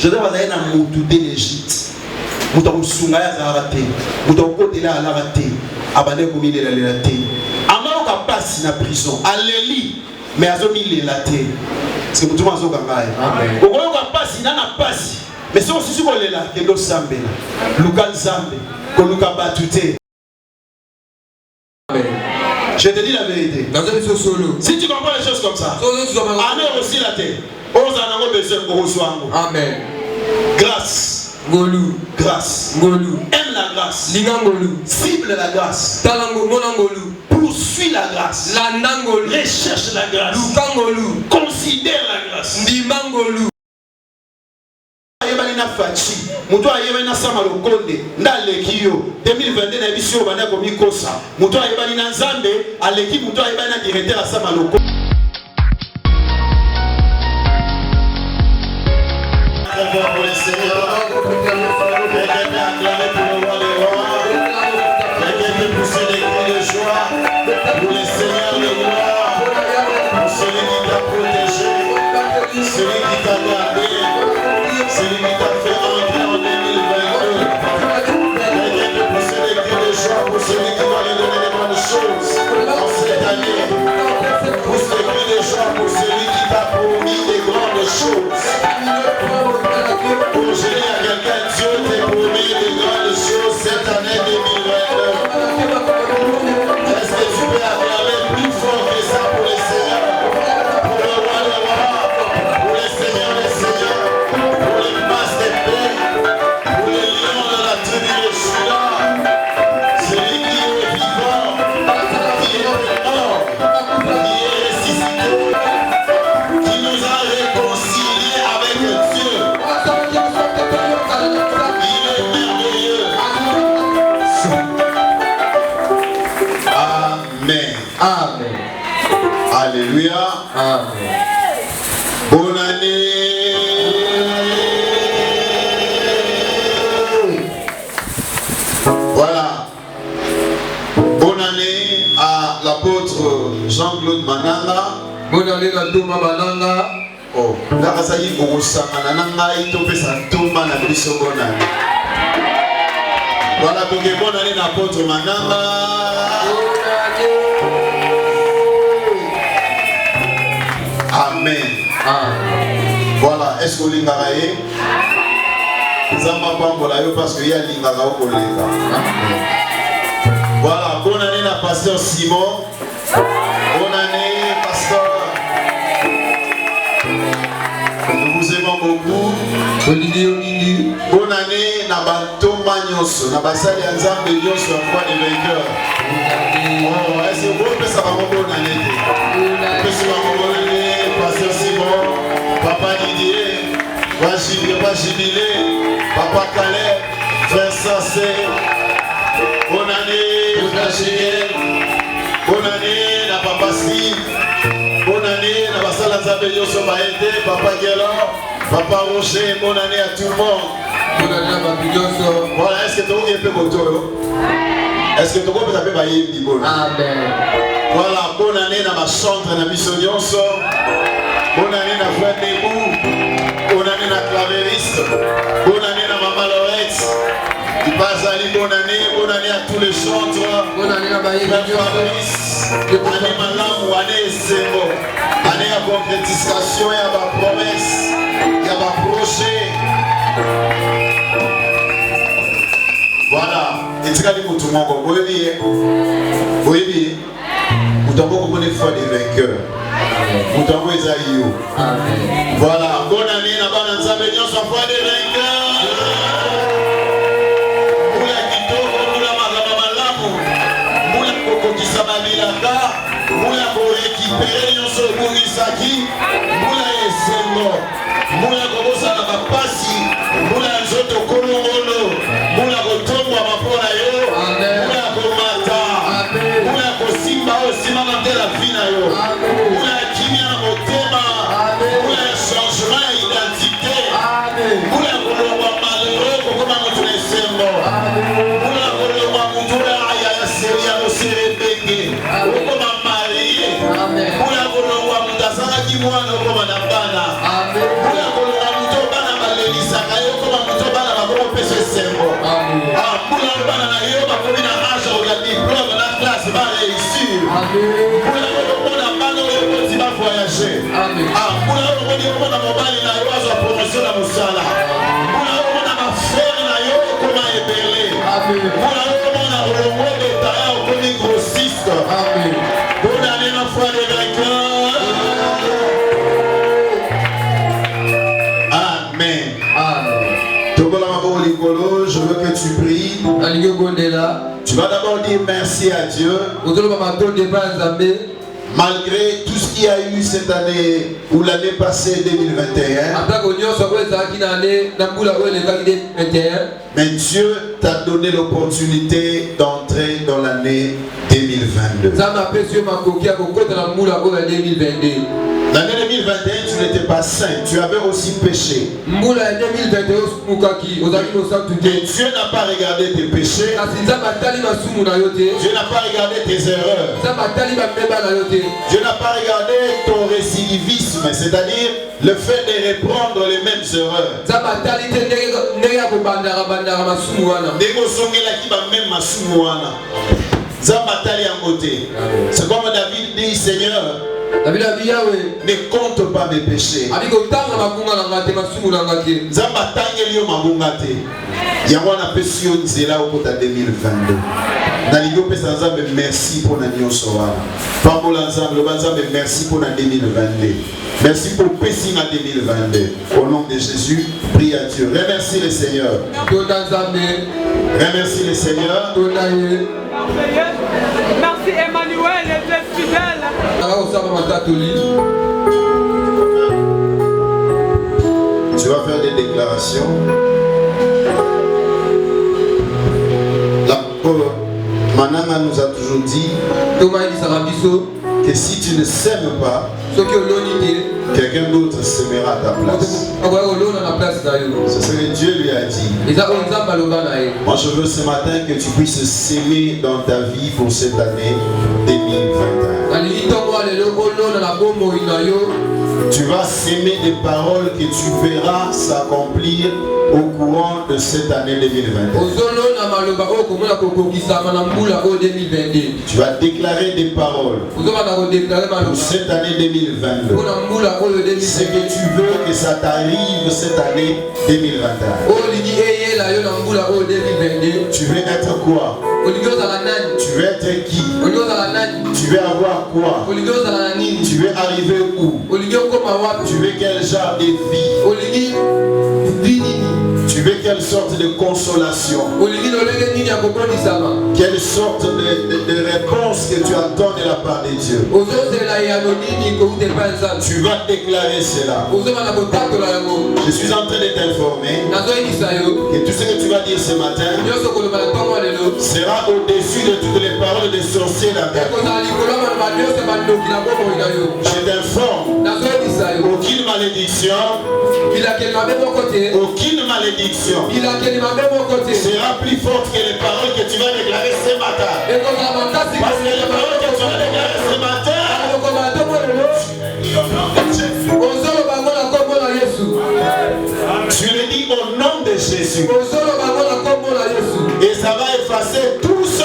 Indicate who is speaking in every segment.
Speaker 1: Joseph azali na mutu de l'Égypte. Mutu akosunga ya azalaka te. Mutu akokotela alaka te. Abande komilela te. Amaloka pasi na prison. Aleli mais azomilela te. Parce que mutu azokanga ye. Okoloka pasi na pasi. Mais si on se dit là, que l'eau sambe, Luka Zambe, que Luka Batute. Je te dis la vérité. Si tu comprends les choses comme ça, Amen aussi la terre. Amen. Grâce. Golou. Grâce. Golou. Aime la grâce. Lingangolou. Cible la grâce. Talangolou. Poursuis la grâce. Landangolou. Recherche la grâce. Lukangolou. Considère la grâce. Ndimangolou. Na fachi muto ayeba na sama lokonde ndaleki yo 2022 na biso bana ko mikosa muto ayeba na nzambe aleki muto ayeba na directeur ya sama lokonde pour le Seigneur pour le Seigneur de gloire pour celui qui t'a protégé celui qui t'a gardé celui qui t'a fait entrer en 2022. Quelqu'un peut pousser des cris de joie pour celui qui va lui donner des bonnes choses en cette année. Pousse des cris de joie pour celui qui t'a promis des grandes choses. Pour gérer à quelqu'un, Dieu t'a promis des grandes choses cette année 2022. Est-ce que tu peux acclamer plus fort que ça pour le Seigneur? Pour le roi des rois, pour le Seigneur des seigneurs. Pour les lions de la tribu de Juda, celui qui est vivant, qui est mort, qui est ressuscité, qui nous a réconciliés avec Dieu. Il est merveilleux. Amen. Amen. Alléluia. Amen. Bonne année. Voilà. Bonne année à l'apôtre Jean-Claude Mananga. Bonne année à Thomas Mananga. Oh, là, ça y est, on s'en a il te fait ça, Thomas na biso bonne année. Voilà, donc bonne année à l'apôtre Mananga. Amen. Amen. Voilà, est-ce qu'on l'a raillé? Parce qu'il y a l'ingara au collègue. Voilà, bonne année à pasteur Simon. Bonne année, pasteur. Nous vous aimons beaucoup. Bonne année à Banto Magnos. Na basali ya Nzambe nyonso ya foi des vainqueurs. Oh, est-ce que vous pouvez savoir bonne année? Bonne année, pasteur Simon, papa Didier, papa Jubilé, papa Calais, frère Sassé. Bonne année, frère Chiguel. Bonne année, na papa Steve. Bonne année, na basala Nzambe nyonso baete, papa Guélor, papa Rocher. Bonne année à tout le monde. Bonne année à Papi Nyonso. Voilà, est-ce que tu as un peu moto? Est-ce que tu as un peu baïe? Amen. Voilà, bonne année à ma chantre, à Misso Nyonso. Bonne année à frère Debou. Bonne année à clavériste. Bonne année à maman Lorette. Tu passes à bonne année à tous les chantres. Bonne année à Baïe Fabrice. Année Malam ou année Zéro. Année à concrétisation et à ma promesse. Et à ma projet. Voilà. Et tu as dit pour tout le monde, vous voyez bien. Vous voyez bien. Vous avez beaucoup de foi des vainqueurs. Vous avez Esaïo. Voilà. Bonne année, la bonne Nzambe nyonso foi des vainqueurs. Moula kitoko, moula magama malamu. Moula kokokisa babilaka. Moula ko récupérer nyonso burisaki. Moula esengo. Moula kobosa na bapasi. Moula nzoto kolongolo. Moula kotongwa mapona yo. Moula komata. Moula kosimba osima na la vie na yo. Moula kimia na motema. Moula changement d'identité. Moula kolongwa malheureux kokoma moto na esengo. Moula kolongwa mutula ya seria moserebenge. Okoma marié. Moula kolongwa mutazana kimwana okoma na bana. Moula kolongwa muto bana balelisa mosala. Mpona omona bafere na yo ekoma ebele. Mpona omona olongo d'État okomi grossiste. Bonne année ma foi des vainqueurs. Amen. Je veux que tu pries. Tu vas d'abord dire merci à Dieu. Malgré tout ce qu'il y a eu cette année ou l'année passée 2021. Mais Dieu t'a donné l'opportunité d'entrer dans l'année 2022. L'année 2021, tu n'étais pas saint, tu avais aussi péché. Et Dieu n'a pas regardé tes péchés. Dieu n'a pas regardé tes erreurs. Dieu n'a pas regardé ton récidivisme, c'est-à-dire le fait de reprendre les mêmes erreurs. C'est comme David dit, Seigneur, ne compte pas mes péchés. Merci pour la merci pour la 2022. Merci pour Pessing à 2022. Au nom de Jésus, prie à Dieu. Remercie le Seigneur. Remercie le Seigneur.
Speaker 2: Merci Emmanuel, et tes fidèles.
Speaker 1: Tu vas faire des déclarations. Manana nous a toujours dit que si tu ne s'aimes pas, quelqu'un d'autre s'aimera à ta place. C'est ce que Dieu lui a dit. Moi je veux ce matin que tu puisses s'aimer dans ta vie pour cette année 2021. Tu vas s'aimer des paroles que tu verras s'accomplir au courant de cette année 2021. Tu vas déclarer des paroles pour cette année 2022. Ce que tu veux que ça t'arrive cette année 2021. Tu veux être quoi? Tu veux être qui? Tu veux avoir quoi? Tu veux arriver où? Tu veux quel genre de vie? Tu veux quelle sorte de consolation? Quelle sorte de réponse que tu attends de la part de Dieu? Tu vas déclarer cela. Je suis en train de t'informer que tout ce que tu vas dire ce matin sera au-dessus de toutes les paroles des sorciers là-bas. Je t'informe, aucune malédiction, aucune malédiction sera plus forte que les paroles que tu vas déclarer ce matin. Parce que les paroles que tu vas déclarer ce matin, tu le dis au nom de Jésus. Et ça va effacer tout ce.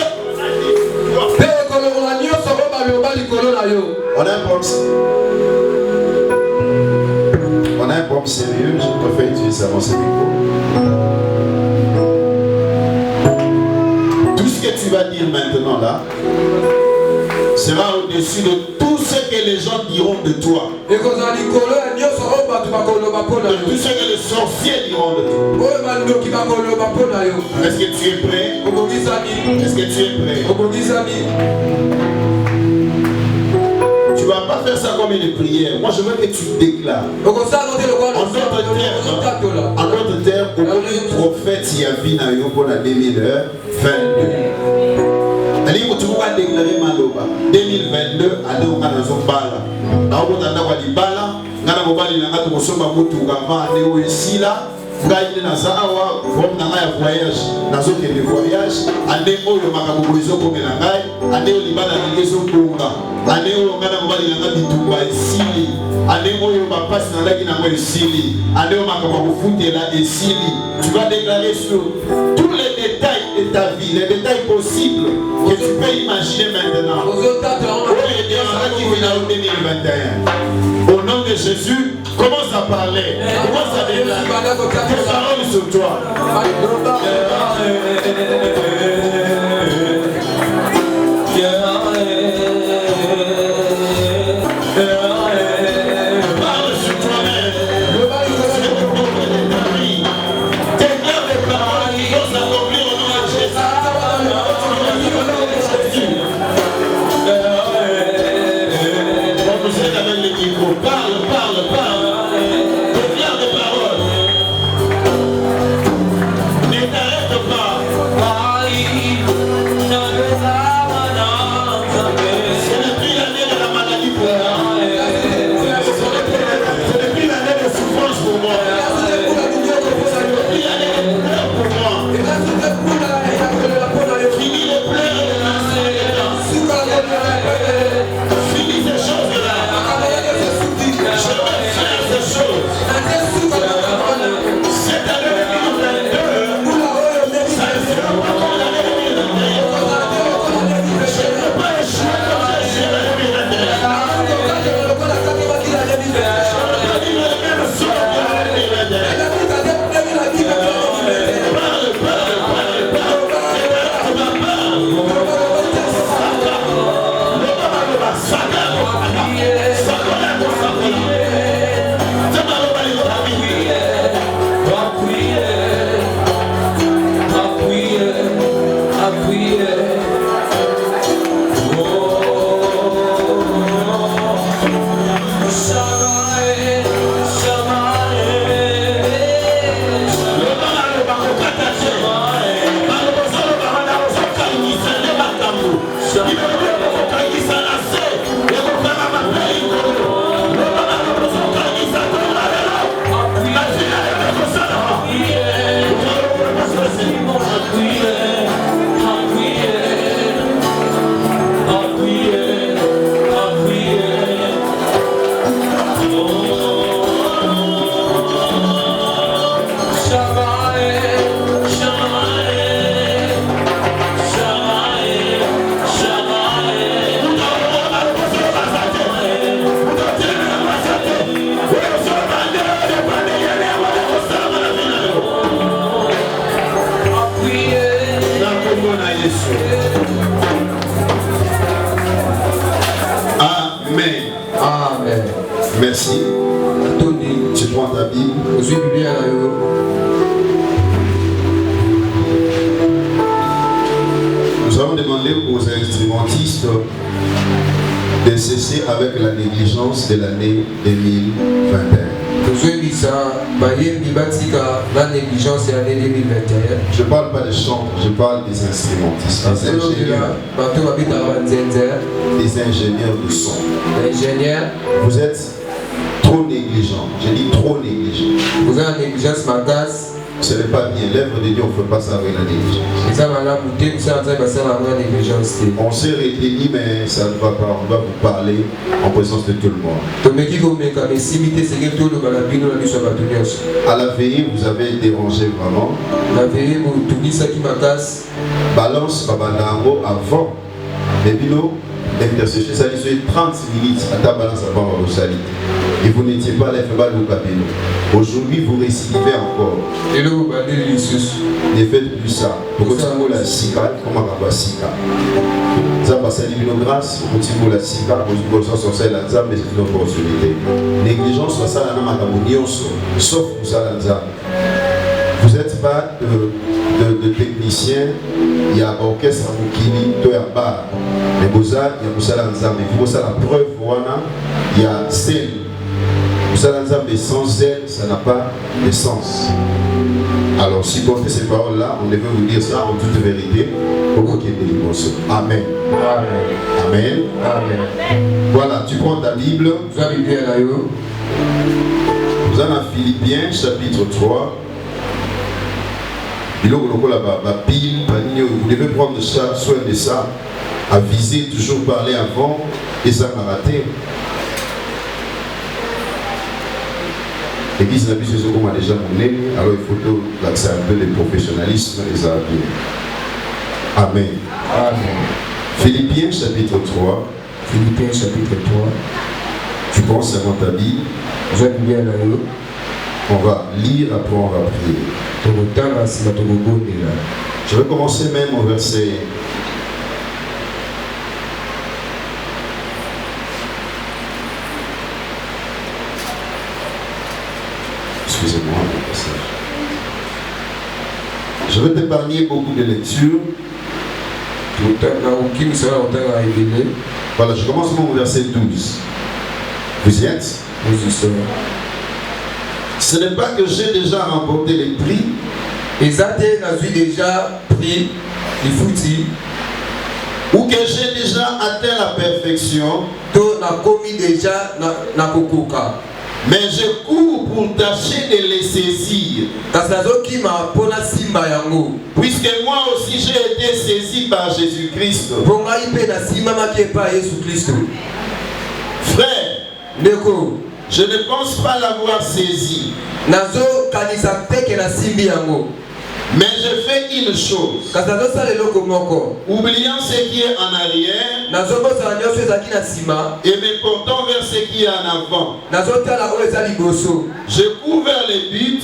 Speaker 1: On a un problème sérieux, je préfère utiliser mon micro. Tout ce que tu vas dire maintenant là sera au-dessus de tout ce que les gens diront de toi. De tout ce que les sorciers diront de toi. Est-ce que tu es prêt? Est-ce que tu es prêt? Tu ne vas pas faire ça comme une prière. Moi je veux que tu déclares. En d'autres termes, au prophète Yavi na yo pour la 2022. Tu vas déclarer Maloba 2022 à deux ans dans son bala. Dans le temps où il bala, dans le moment où il a tout consommé tout avant année où ici là, il na zawa vom na ya voyage, na zo ke de voyage, année où le makabozo comme la ngai, année où libala ngezo kunga, année où ngana mobali na bitumba ici, année où le papa na laki na moi ici, année où makabo futela ici. Tu vas déclarer sur tous les détails de ta vie, les détails possibles que tu peux imaginer maintenant. Au nom de de Jésus, commence à parler. Commence à déclarer tes paroles sur toi. Parle sur toi-même. Déclare des paroles qui vont s'accomplir au nom de Jésus. On nous aide avec les micros. Parle. Déclare des paroles. Ne t'arrête pas. Ce n'est plus l'année de la maladie pour moi. Ce n'est plus l'année de souffrance pour moi. Ce n'est plus l'année de pleurs pour moi. Fini les pleurs et les larmes. Fini ces choses-là. Je vais faire ces choses. Cette année 2022, ça ne sera pas comme l'année 2021. Je ne peux pas échouer comme j'ai échoué l'année 2021. Je ne peux pas vivre le même sort que l'année 2021. Amen. Merci. Tu prends ta Bible. Nous allons demander aux instrumentistes de cesser avec la négligence de l'année 2021. Je ne parle pas des chants, je parle des instrumentistes, des ingénieurs de son. Vous êtes trop négligents. J'ai dit trop négligents.
Speaker 3: Vous avez une négligence magasse.
Speaker 1: Ce n'est pas bien. L'œuvre de Dieu, on ne fait pas ça avec la négligence. On s'est réunis, mais ça ne va pas. On va vous parler en présence de tout le monde. À la veillée, vous avez dérangé vraiment. Balance Babandango avant. Mais bilo, l'intercession, ça dit 30 minutes à ta balance avant votre salut. Et vous n'étiez pas là, aujourd'hui, vous récidivez encore. Ne faites plus ça. Pour que vous la sika, comment on va sika. Ça passe à l'île grâce, pour que vous la sika, pour que vous soyez là, mais c'est une opportunité. Négligence, ça la nama sauf pour ça là. Vous n'êtes pas de technicien, il y a orchestre à Mukini, il y a bar. Mais vous avez la preuve, il y a scène. Mais sans zèle, ça n'a pas de sens. Alors, si vous faites ces paroles-là, on devait vous dire ça en toute vérité. Amen. Amen. Amen. Voilà, tu prends ta Bible. Vous avez Philippiens, chapitre 3. Vous devez prendre soin de ça, aviser, toujours parler avant, et ça m'a raté. L'église n'a plus ce qu'on a déjà mené, alors il faut l'accès un peu de professionnalisme et ça bien. Amen. Amen. Philippiens chapitre 3.
Speaker 3: Philippiens chapitre 3.
Speaker 1: Tu prends seulement ta Bible. On va lire, après on va prier. Je vais commencer même au verset. Excusez-moi, je vais t'épargner beaucoup de lectures. Voilà, je commence mon verset 12. Vous y êtes? Ce n'est pas que j'ai déjà remporté les prix. Ou que j'ai déjà atteint la perfection. Mais je cours pour tâcher de les saisir. Puisque moi aussi j'ai été saisi par Jésus-Christ. Frère, je ne pense pas l'avoir saisi. Mais je fais une chose. Oubliant ce qui est en arrière et me portant vers ce qui est en avant. Je cours vers le but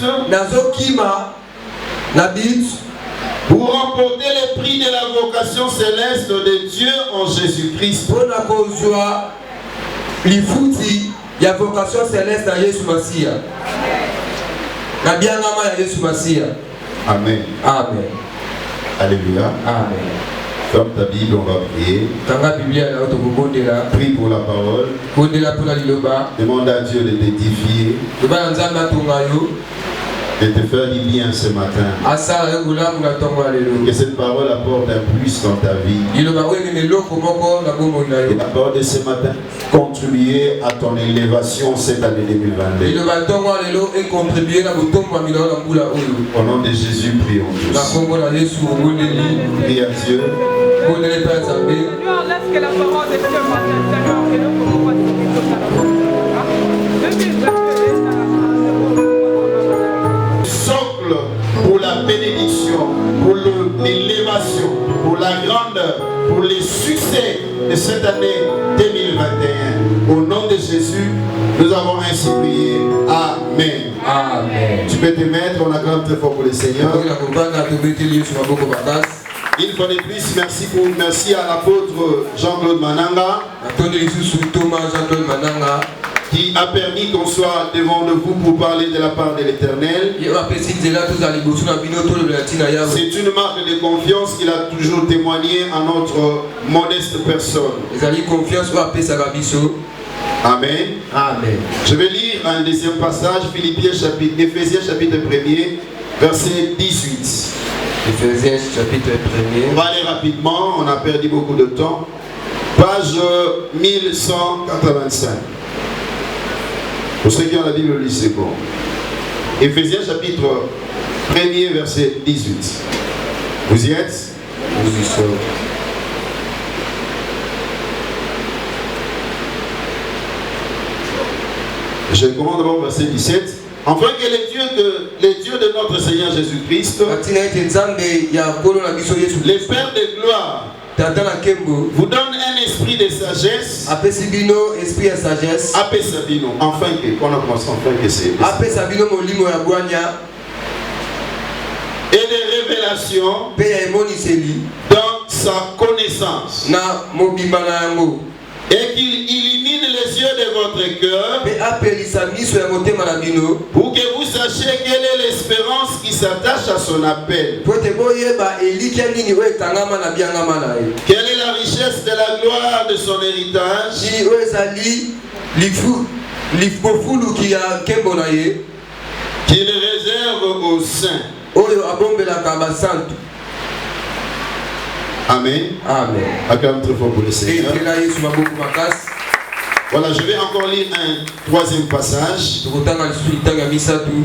Speaker 1: pour remporter le prix de la vocation céleste de Dieu en Jésus-Christ. Il y a vocation céleste à Jésus Messia. Amen. Amen. Alléluia. Amen. Ferme ta Bible, on va prier. Prie pour la parole. Demande à Dieu de t'édifier. De te faire du bien ce matin. Que cette parole apporte un plus dans ta vie. Et la parole de ce matin contribuer à ton élévation cette année 2022. Au nom de Jésus, prions tous. Prie à Dieu.
Speaker 2: Laisse que la parole de ce matin, Seigneur, que nous pouvons
Speaker 1: pour la bénédiction, pour l'élévation, pour la grandeur, pour les succès de cette année 2021. Au nom de Jésus, nous avons ainsi prié. Amen. Amen. Tu peux te mettre, on acclame très fort pour le Seigneur. Une fois de plus, merci à l'apôtre Jean-Claude Mananga qui a permis qu'on soit devant vous pour parler de la part de l'Éternel. C'est une marque de confiance qu'il a toujours témoigné à notre modeste personne. Amen. Amen. Je vais lire un deuxième passage, Éphésiens chapitre 1er, verset 18. Éphésiens chapitre 1er. On va aller rapidement, on a perdu beaucoup de temps. Page 1185. Pour ceux qui ont la Bible, c'est bon. Éphésiens chapitre 1er, verset 18. Vous y êtes? Vous y sommes. Je commence d'abord verset 17. Enfin que les dieux de notre Seigneur Jésus-Christ, les Pères de gloire, vous donne un esprit de sagesse. Enfin que, on a commencé enfin que c'est. Et de révélation dans sa connaissance. Et qu'il illumine les yeux de votre cœur pour que vous sachiez quelle est l'espérance qui s'attache à son appel. Quelle est la richesse de la gloire de son héritage qu'il réserve aux saints. Amen. Amen. Acclame très fort pour le Seigneur. Voilà, je vais encore lire un troisième passage.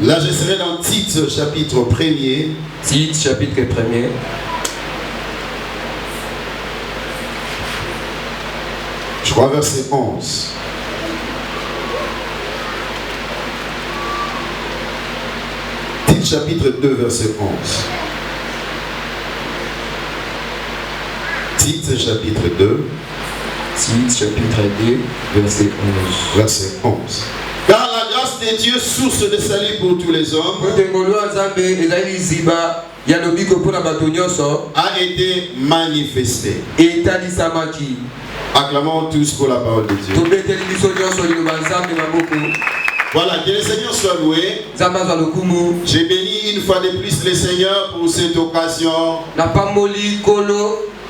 Speaker 1: Là, je serai dans Tite, chapitre 1er. Tite, chapitre 1er. Je crois verset 11. Tite, chapitre 2, verset 11. Tite chapitre 2.
Speaker 3: Tite chapitre 2, verset 11.
Speaker 1: Verset 11. Car la grâce de Dieu, source de salut pour tous les hommes, a été manifestée. Acclamons tous pour la parole de Dieu. Voilà, que le Seigneur soit loué. J'ai béni une fois de plus le Seigneur pour cette occasion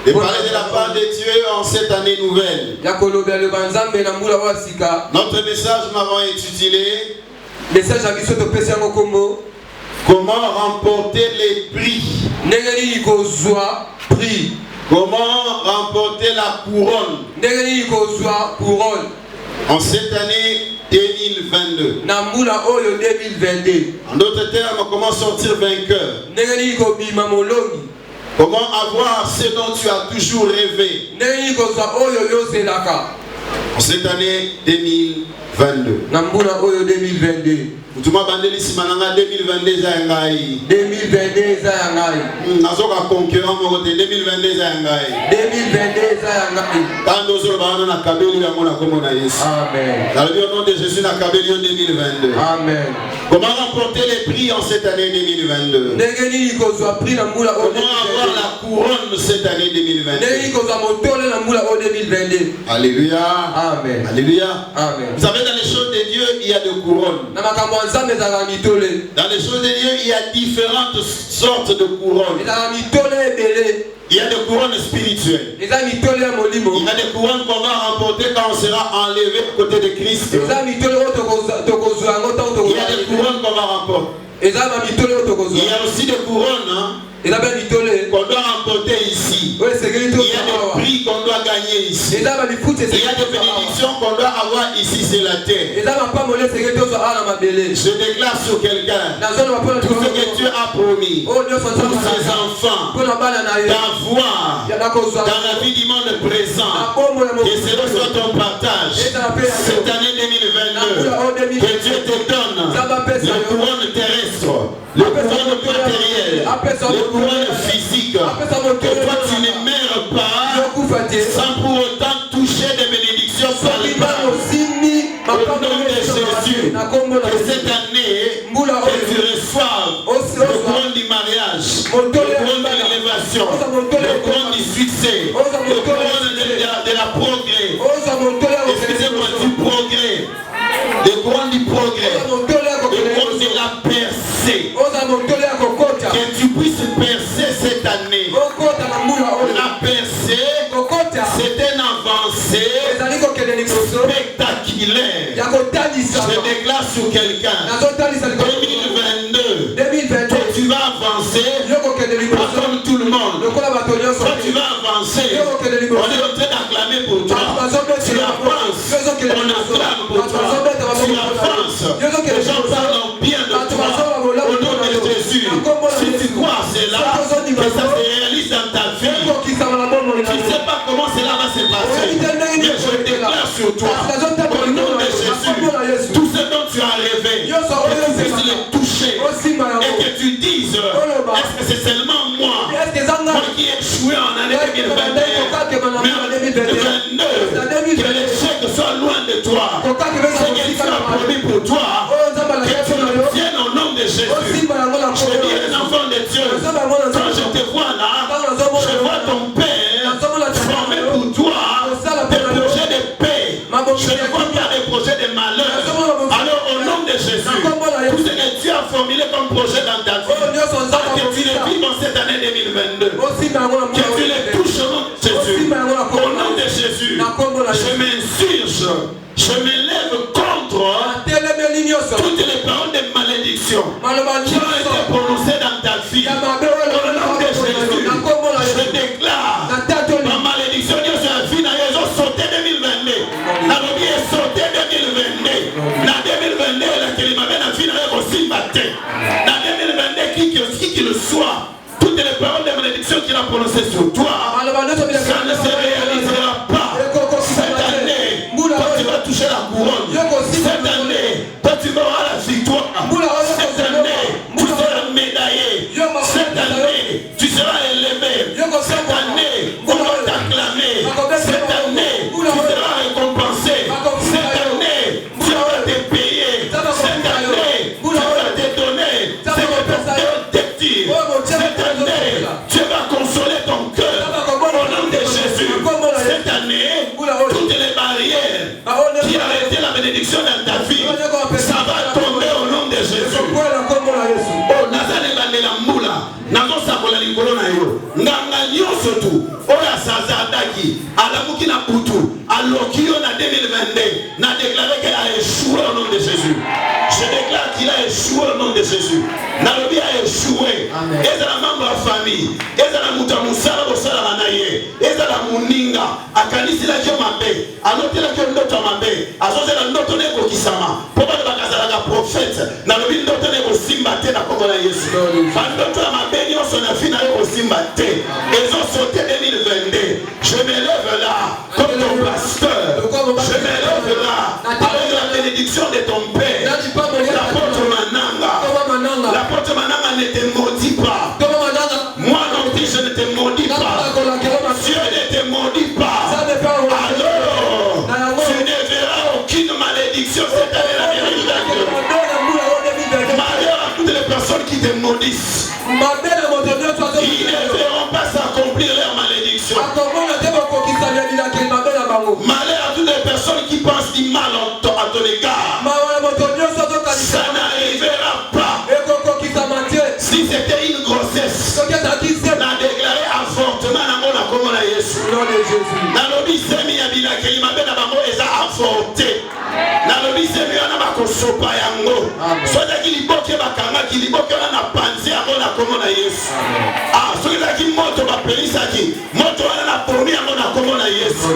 Speaker 1: de parler de la part de Dieu en cette année nouvelle. Notre message m'avons intitulé Comment remporter les prix. Comment remporter la couronne en cette année 2022. En d'autres termes, comment sortir vainqueur. Comment avoir ce dont tu as toujours rêvé. En cette année 2022. Tout le monde 2022 nazoka concurrent mon côté 2022 Amen. Dans le nom de Jésus, na kabeli 2022. Amen. Comment remporter les prix en cette année 2022? Comment avoir la couronne cette année 2022? Alléluia. Amen. Alléluia. Amen. Vous savez, dans les choses de Dieu, il y a des couronnes. Dans les choses de Dieu, il y a différentes sortes de couronnes. Il y a des couronnes spirituelles. Il y a des couronnes qu'on va remporter quand on sera enlevé côté de Christ. Il y a des couronnes qu'on va remporter. Il y a aussi des couronnes qu'on doit remporter ici. Il y a des prix qu'on doit gagner ici. Il y a des bénédictions qu'on doit avoir ici sur la terre. Je déclare sur quelqu'un tout ce que Dieu a promis pour ses enfants d'avoir dans la vie du monde présent. Que ce soit ton partage cette année 2022. Que Dieu te donne la couronne terrestre, le couronne matériel, le couronne physique, que toi tu ne meurs pas sans pour autant toucher des bénédictions par les mains. Au nom de Jésus, que cette année, que tu reçoives le couronne du mariage, le couronne de l'élévation, le couronne du succès, le couronne de la progrès. Excusez-moi, du progrès. Le couronne du progrès, le couronne de la percée. Que tu puisses percer cette année. La percée, c'est une avancée spectaculaire. Je déclare sur quelqu'un 2022, toi tu vas avancer pas comme tout le monde. Toi tu vas avancer. On est en train d'acclamer pour toi. Tu avances, on acclame pour toi. Tu avances, les gens parlent bien de toi. Au nom de Jésus, si tu crois à cela, que ça se réalise dans ta vie, tu ne sais pas comment cela va se passer. Mais je déclare sur toi, au nom de Jésus, tout ce dont tu as rêvé, que tu puisses le toucher et que tu dises, est-ce que c'est seulement moi qui ai échoué en année 2021, mais en 2022, que l'échec soit loin de toi. Ce que Dieu a promis pour toi, que tu l'obtiennes au nom de Jésus. Je dis les enfants de Dieu, quand je te vois là, je vois ton Père formé pour toi des projets de paix. Je ne vois pas des projets de malheur. Alors au nom de Jésus, tout ce que Dieu a formulé comme projet dans ta vie, que tu le vives en cette année 2022, que tu le touches au nom de Jésus. Au nom de Jésus, je m'insurge, je m'élève contre toutes les paroles de malédiction qui ont été prononcées dans ta vie. Au nom de Jésus, je déclare ma malédiction sur la vie ils ont sauté 2022. La vie est sauté 2022. Dans 2022, la qui m'avait la vie aussi batté. Dans 2022, qui qu'il soit, toutes les paroles de malédiction qu'il a prononcées sur toi, ça ne se réalisera pas. Cette année, toi tu vas toucher la couronne. Cette année, toi tu vas avoir la victoire. Cette année, tu seras médaillé. Cette année, tu seras élevé. Cette année, on va t'acclamer. Cette année, tu nazosakola likolo na yo nganga nyonso tu oyo asazadaki alamuki na butu aloki yo na 2022 na déclaré qu'il a échoué au nom de Jésus. Je déclare qu'il a échoué au nom de Jésus. Nalobi a échoué. Ezala membre de la famille, ezala muta musala bosala banaye, ezala muninga akanisi la kyo mabe, anotela kyo ndoto mabe, azozela ndoto neko kisama. Poba de bakazala ka prophète, nalobi ndoto neko simba te na kombo na Yesu. Ndoto ya mabe nyonso na fina yo simba te. Ezo sauté 2022. Je me lève là comme ton pasteur. Je me lève là avec la bénédiction de ton père. L'apôtre Mananga. L'apôtre Mananga ne te maudit pas. Moi non plus je ne te maudis pas. Dieu ne te maudit pas. Alors tu ne verras aucune malédiction cette année la vérité. Malheur à toutes les personnes qui te maudissent. Ils ne verront pas s'accomplir leur malédiction. Malheur à toutes les personnes qui pensent du mal à ton égard. Ça n'arrivera pas. Si c'était une grossesse, on a déclaré avortement dans mon accord à Jésus. Nalobi semi abila kelima bena bango eza avorté. Nalobi semi ana bakosopa yango. Soza kiliboke bakanga kiliboke na panzi yango na komona Yesu. Ah, soza ki moto ba pelisa ki. Moto wana na promi yango na komona Yesu.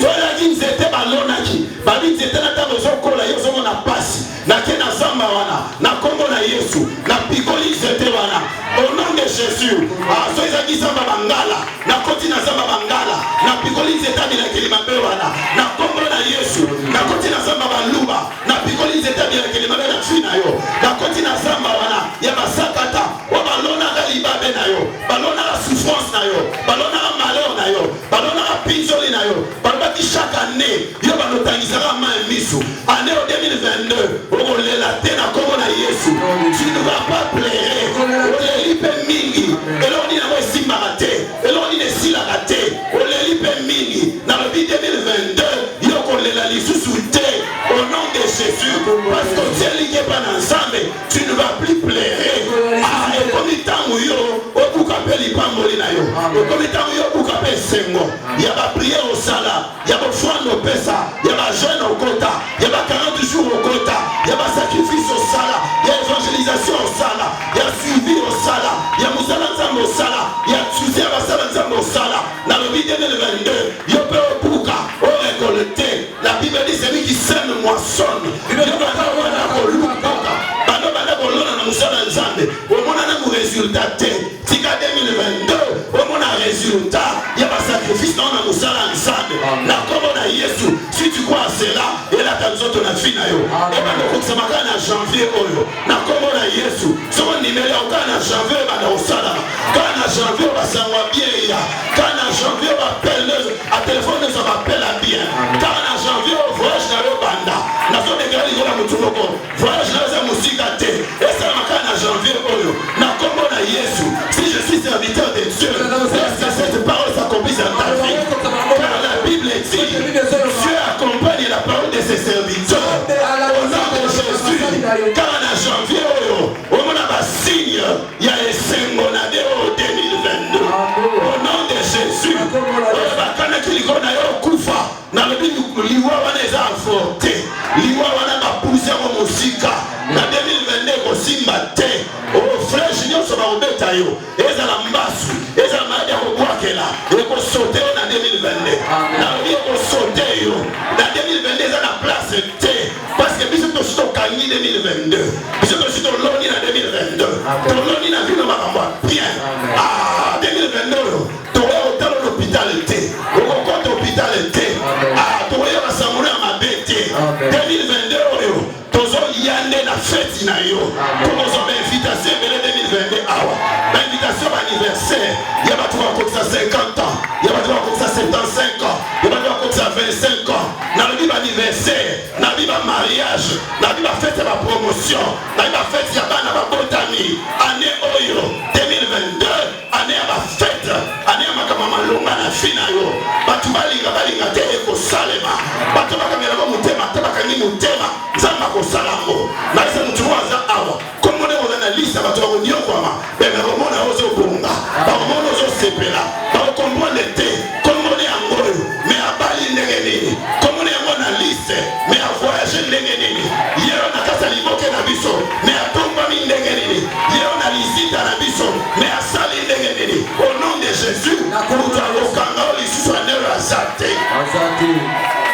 Speaker 1: Soza ki nzete balona ki. Babi nzete na tabo zokola Yesu mona pasi. Na kena zamba wana na komona Yesu. Na pikoli nzete wana. Au nom de Jésus. Ah, soza ki zamba bangala. Na koti na zamba bangala. Na pikoli nzete bila kelima be wana. Na komona Yesu. Na koti na zamba baluba. Na pikoli nzete bila kelima be na fina yo. Na koti na zamba wana ya basakata. Wa balona ga libabe na yo. Balona la souffrance na yo. Balona la malheur na yo. Balona la pinzoli na yo. Balona ki chaque année yo banotangisaka ma misu. Année 2022 okolela te na komona Yesu. Tu ne vas pas pleurer. Oleli pe mingi. Eloni na simba te. Eloni ne sila te. Oleli pe mingi. Na le 2022 yo kolela lisusu te. Au nom de Jésus, parce que tu es lié par ensemble, tu ne vas plus pleurer. Ah, et comme il t'a mouillé, au bout qu'appelle il pas mourir na yo. Et comme il t'a mouillé, au bout qu'appelle sengo. Il y a pas prière au sala, il y a pas foi au pesa, il y a pas jeûne au quota, il y a pas 40 jours au quota, il y a pas sacrifice au sala, il y a évangélisation au sala, il y a suivi au sala, il y a musala nzambo au sala, il y a tuzi à basala nzambo au sala. Dans le 2022, il y a pas au bouka, au récolté. La Bible dit c'est lui qui sème moissonne. Il y a pas de résultat. Tika 2022, on a résultat. Il y a pas sacrifice dans la musala ensemble. La commande à Yesu. Si tu crois à cela, et là t'as besoin de la fin à yo. Et ben le ça m'a en janvier oyo. La commande à Yesu. Son numéro quand en janvier va dans sala. Quand en janvier va savoir bien ya. Quand en janvier va appeler à téléphone ça m'appelle à bien. Quand en janvier voyage dans le banda. Na zone de gari la mutumoko. Voyage dans la musique à té. Et ça m'a en janvier oyo. Na commande à Yesu. Si je suis serviteur de Dieu, est-ce que cette parole s'accomplisse dans ta vie? Car la Bible dit, Dieu accompagne la parole de ses serviteurs. Au nom de Jésus, car en janvier, au moment de signe, il y a un Sengonade au 2022. Au nom de Jésus, na le liwa wana eza avorté, liwa wana bapusa mo musika na 2022 kosimba te. O flèche nyonso ba obeta yo ezala mbasu ezala maladi ya kobwakela ekosote na 2022 na obi ekosote yo na 2022 eza na place te parce que biso tokangi 2022 biso toloni na 2022 toloni na vino makambo bien. Ah 2022 toya otala l'hôpital te okokota hôpital te. Ah toya basamuna mabe te 2022 oyo tozo yande na fête na yo tozo ba invitation bele 2022 awa ba invitation ba anniversaire ya ba tuwa kokisa 50 ans ya ba tuwa kokisa 75 ans ya ba tuwa kokisa 25 ans na le ba anniversaire na ba mariage na ba fête ba promotion na ba fête ya bana ba botami année oyo 2022 année ba fête année makama malonga na fina yo batu balinga te ko salema batu bakamela ba mutema te bakangi mutema nzamba ko salango na isa mutuwaza awa comme on est dans la liste batu ba nyoko ama mais comment on a osé bonga, comment on a osé sepela, comment on était, comment on est en gros, mais à Bali n'engeni, comment on est en liste, mais à voyager n'engeni, hier on a cassé l'imoke na biso, mais à tomba mi n'engeni, hier on a visité na biso, mais à sali n'engeni, au nom de Jésus, nous avons kanga l'issue soit nero azate.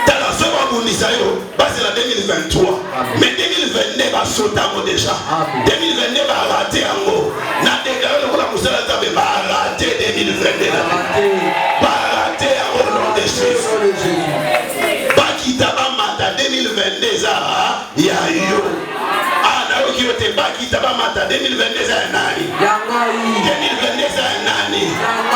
Speaker 1: Tala soba bunisayo, base la 2023, mais 2022 va sauter déjà, 2022 va rater en haut, na déclaré le la musala tabe va rater 2022, va rater au nom de Jésus. Bakitaba mata 2022 za ya yo. Ah na yo kiyote bakitaba mata 2022 za nani? 2022 za nani?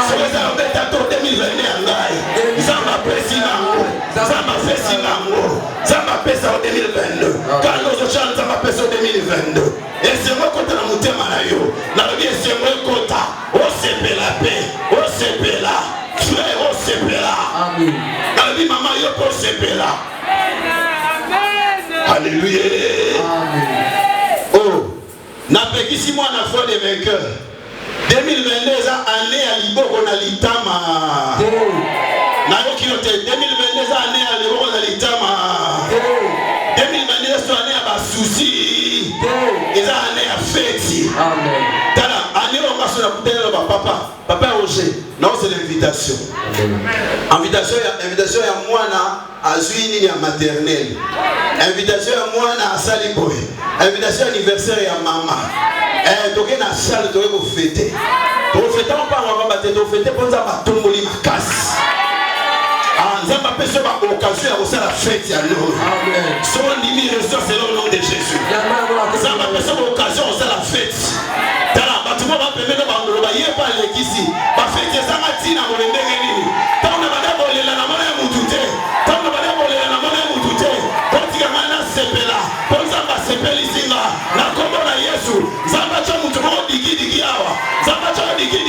Speaker 1: Soza obeta to 2022 ngai. Zamba pesi nango. Zamba pesi nango. Zamba pesa au 2022. Quand nous chante zamba pesa au 2022. Et c'est moi contre la mutema na yo. Na bien c'est moi contre. O sepela paix. O sepela. Frère o sepela. Amen. Na vie maman yo ko sepela. Alléluia. Amen. Oh, n'a pas qu'ici moi la foi des vainqueurs. 2022 année à Liboko na litama. Na yo qui note 2022 année à Liboko na litama. 2022 année à bas souci. Et ça année à fête. Amen. Tala année on va se la bouteille papa Roger. Non c'est l'invitation. Invitation ya mwana azui ya maternelle. Invitation ya mwana asali boy. Invitation anniversaire ya mama. Toke na salle toke ko fêter. To fêter on pas on va battre to fêter pour ça ba tomboli makasi. Ah nzamba peso ba occasion ya kosala fête ya lolo. Amen. So ndimi reçoit selon le nom de Jésus. Nzamba peso ba occasion kosala fête. Tala batuma ba pemelo ba ngolo ba yepa lekisi. Ba fête za matina mo ndenge nini. Tauna ba dabo lela na mona ya mutute. Tauna ba dabo lela na mona ya mutute. Potika mana sepela. Ponza ba sepeli singa. Na kombo na Yesu. Zamba cha mutu mo digi awa. Zamba cha digi.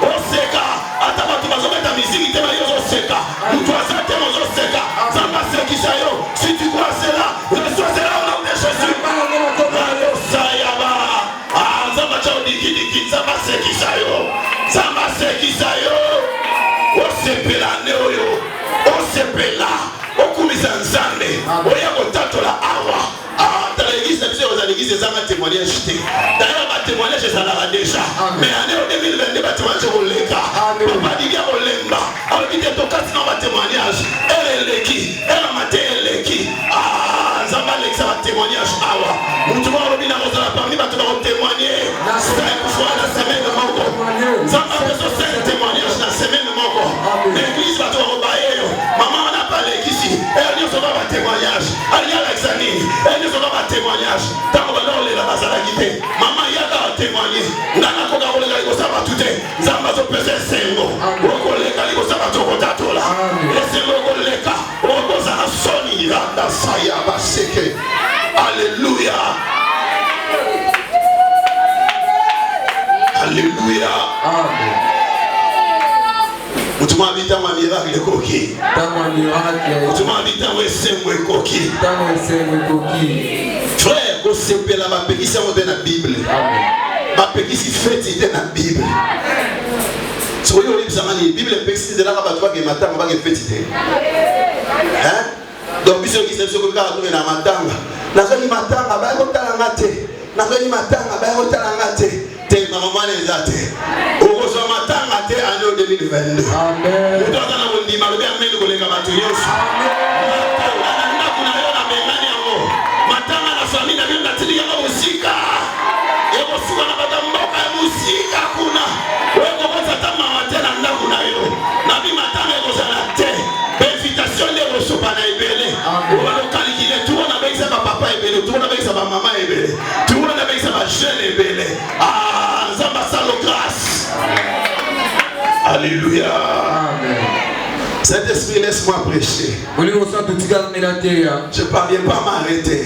Speaker 1: Oseka. Ata batu bazometa miziki tema yo oseka. Mutu azate mo oseka. Zamba sekisha yo. Si tu crois cela, reçois cela au nom de Jésus. Zamba cha digi. Zamba sekisha yo. Zamba sekisha yo. Osepela neoyo. Osepela. Okumisa nzambe. Oya kotatola awa. Dans l'église, l'église, ça va témoigner. D'ailleurs, ma témoignage, ça l'a déjà. Mais année 2022, ma témoignage, on l'a. Papa dit qu'il y a un lemba. Alors, il dit que tu as un témoignage. Elle est l'équipe. Elle a maté l'équipe. Ah, ça va l'examen témoignage. Ah, ouais. Nous devons revenir dans la parmi, tu vas témoigner. 5 fois la semaine de mon corps. Ça va faire 5 témoignages la semaine de mon corps. L'église va te rebailler. Maman, on n'a pas l'équipe ici. Elle dit que ça va témoignage. Elle y a l'examen. Elle dit que ça va témoignage. Tant qu'on va l'enlever la base à la guitare. Maman, il y a qu'à témoigner. Nana koga kolega liko saba tute. Zamba zo pese sengo. Oko leka liko saba toko tatola. Esengo koleka. Oko zana soni randa saya baseke. Alléluia. Alléluia. Amen. Mutuma habita ma miracle koki.
Speaker 3: Tama miracle.
Speaker 1: Mutuma habita we semwe koki.
Speaker 3: Tama semwe koki.
Speaker 1: Frère, ko sepela ba pekisa mo na Bible. Amen. Ba pekisi fête dans la Bible. So yo libsa mani Bible pekisi de la ba twa ke matanga ba ke fête. Hein? Donc biso ki se ko ka to na matanga. Na so ni matanga ba ko tala ngate. Na so ni matanga ba ko tala ngate. Te mama ne zate. O so matanga te année 2022. Amen. Muto kana mo ndi ma be ameli ko lenga batu yosu. Amen. Na kuna yo na bengani yango. Matanga na famille na bibi natili yango musika. Ego suka na batamboka ya musika kuna. Weko kwanza tama matena ndaku na yo. Na bi matanga ego sana te. Invitation de resopa na ebele. Walo kalikile tu na beisa ba papa ebele, tu na beisa ba mama ebele. Tu na beisa ba jeune ebele. Ah, nzamba salo grâce. Alléluia. Amen. Saint-Esprit, laisse-moi prêcher. Je ne parviens pas à m'arrêter.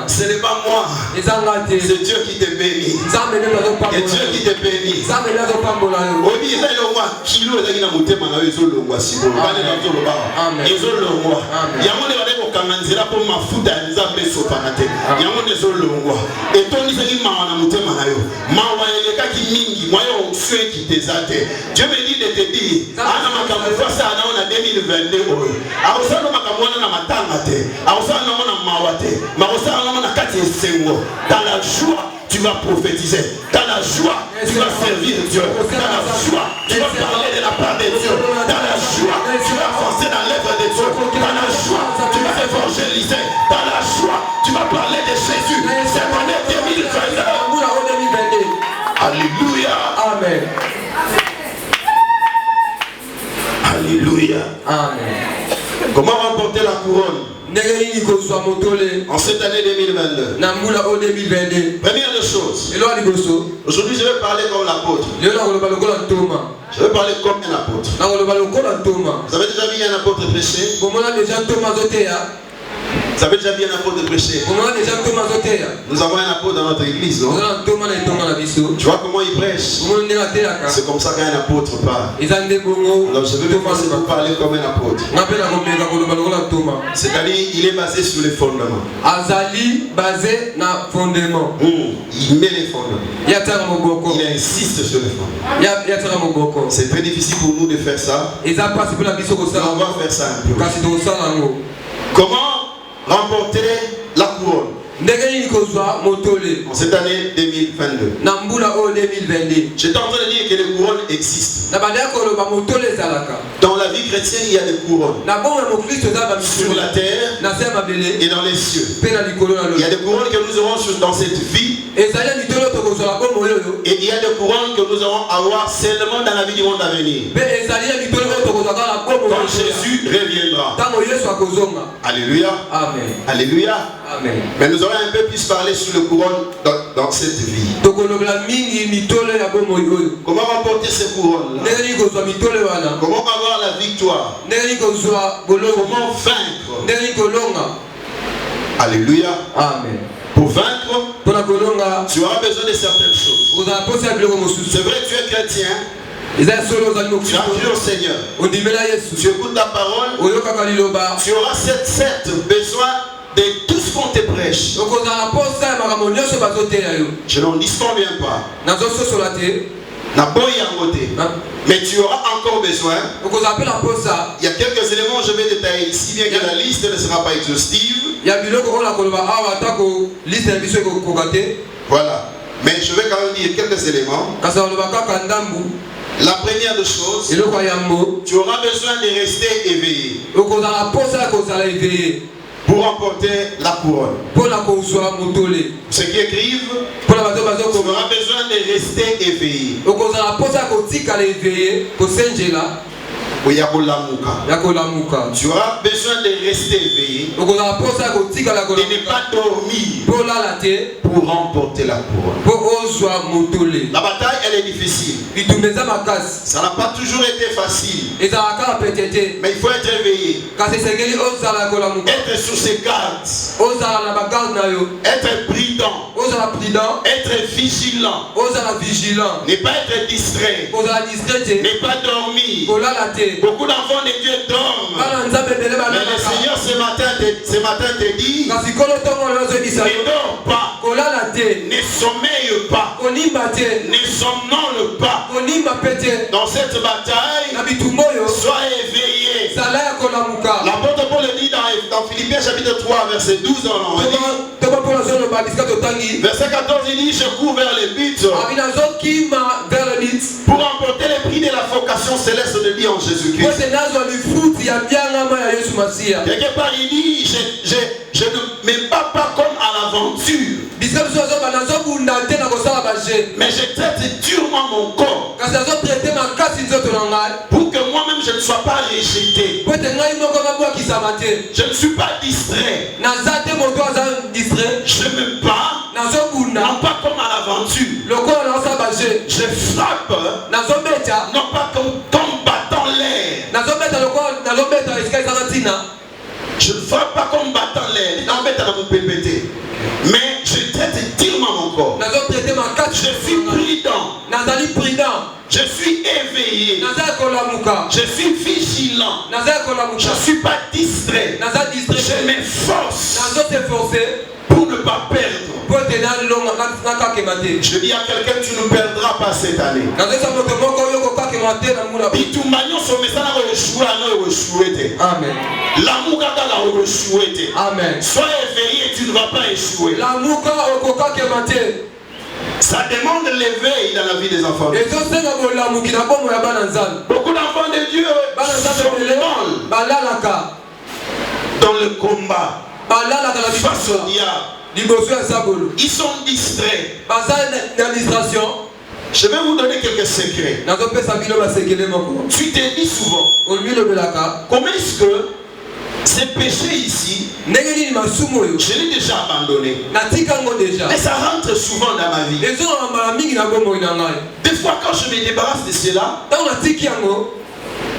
Speaker 1: Ce n'est pas moi. C'est Dieu qui te bénit. C'est Dieu qui te bénit. kokanganzira po mafuta ya nzambe sopana te yango nezolongwa etonisaki mawa na motema na yo mawa elekaki mingi moyo onction ekiteza te. Dieu me dit de te dire ana makambo fasa ana na 2022 oyo akosala makambo wana na matanga te akosala nango na mawa te makosala nango na kati esengo. Dans la joie tu vas prophétiser, dans la joie tu vas servir Dieu, dans la joie tu vas parler de la part de Dieu, dans la joie tu vas avancer dans l'œuvre de Dieu, dans la joie tu vas évangéliser, dans la joie tu vas parler de Jésus. Cette année 2022. Alléluia.
Speaker 3: Amen.
Speaker 1: Alléluia.
Speaker 3: Amen.
Speaker 1: Comment remporter la couronne en cette année 2022? Première des choses, aujourd'hui je vais parler comme l'apôtre. Je vais parler comme un apôtre. Vous avez déjà vu un apôtre prêcher? Vous avez déjà vu un apôtre prêcher? Nous avons un apôtre dans notre église, non? Tu vois comment il prêche? C'est comme ça qu'un apôtre parle. Alors je vais commencer par parler comme un apôtre. C'est-à-dire il est basé sur les fondements. Il met les fondements. Il insiste sur les fondements. C'est très difficile pour nous de faire ça. On va faire ça un peu. Comment remporter la couronne en cette année 2022? J'étais en train de dire que les couronnes existent. Dans la vie chrétienne, il y a des couronnes. Sur la terre et dans les cieux. Il y a des couronnes que nous aurons dans cette vie. Et il y a des couronnes que nous allons avoir seulement dans la vie du monde à venir. Quand Jésus reviendra. Alléluia. Amen. Alléluia. Amen. Mais nous allons un peu plus parler sur le couronne dans cette vie. Comment remporter ces couronnes-là? Comment avoir la victoire? Comment vaincre? Alléluia. Amen. Pour vaincre, tu auras besoin de certaines choses. C'est vrai, tu es chrétien. Tu as cru au Seigneur. Tu écoutes ta parole. Tu auras cette besoin de tout ce qu'on te prêche. Je n'en disconviens pas. Mais tu auras encore besoin. Il y a quelques éléments que je vais détailler ici, bien que la liste ne sera pas exhaustive. Voilà. Mais je vais quand même dire quelques éléments. La première des choses, tu auras besoin de rester éveillé pour remporter la couronne. Ceux qui écrivent, tu auras besoin de rester éveillé. Tu auras besoin de rester éveillé et de ne pas dormir pour remporter la couronne. La bataille, elle est difficile. Ça n'a pas toujours été facile. Mais il faut être éveillé. Être sur ses gardes. Être prudent. Être vigilant. Ne pas être distrait. Ne pas dormir. Beaucoup d'enfants de Dieu dorment. Mais le Seigneur ce matin te dit, ne dors pas, ne sommeille pas, ne somnole pas. Dans cette bataille, sois éveillé. L'apôtre Paul dit dans Philippiens chapitre 3 verset 12, verset 14, il dit, je cours vers le but pour remporter le prix de la vocation céleste de Dieu en Jésus-Christ. Quelque part il dit, je ne me bats pas comme à l'aventure, mais je traite durement mon corps pour que moi-même je ne sois pas rejeté. Je ne suis pas distrait. Je me bats non pas comme à l'aventure. Je frappe non pas comme battant l'air. Je ne frappe pas comme battant l'air. Mais je traite durement mon corps Je suis prudent.
Speaker 3: nazali prudent,
Speaker 1: Je suis éveillé.
Speaker 3: nazali kolamuka,
Speaker 1: Je suis vigilant.
Speaker 3: nazali
Speaker 1: Je
Speaker 3: kolamuka,
Speaker 1: ne suis pas distrait.
Speaker 3: nazali
Speaker 1: Je
Speaker 3: distrait,
Speaker 1: m'efforce
Speaker 3: nazo s'efforcer
Speaker 1: pour ne pas perdre.
Speaker 3: pour te na longa naka kemate.
Speaker 1: Je dis à quelqu'un, tu ne perdras pas cette année.
Speaker 3: Nazo sa moto moko yo ko kemate na muna.
Speaker 1: Bitumbanyo somesana ko échouer, non échouer.
Speaker 3: Amen.
Speaker 1: L'amour kaka échouer.
Speaker 3: Amen.
Speaker 1: Sois éveillé, tu ne vas pas échouer.
Speaker 3: La muka okoka kemate.
Speaker 1: Ça demande l'éveil dans la vie des enfants.
Speaker 3: Et ça c'est la la muki na bomo ya bana nzal.
Speaker 1: Beaucoup d'enfants de Dieu sont mal
Speaker 3: balalaka
Speaker 1: dans le combat
Speaker 3: balalaka la
Speaker 1: face au diable.
Speaker 3: liboso ya sabolo.
Speaker 1: Ils sont distraits.
Speaker 3: Baza na distraction.
Speaker 1: Je vais vous donner quelques secrets.
Speaker 3: Nazo pesa bino ba sekele moko.
Speaker 1: Tu te dis souvent,
Speaker 3: Olmi lo belaka.
Speaker 1: comment est-ce que ces péchés ici,
Speaker 3: Ndenge nini masumo yo.
Speaker 1: je l'ai déjà abandonné.
Speaker 3: Natika ngo déjà.
Speaker 1: Mais ça rentre souvent dans ma vie.
Speaker 3: Ezo na mala mingi na bomo ina ngai.
Speaker 1: Des fois, quand je me débarrasse de cela,
Speaker 3: Tant natiki yango.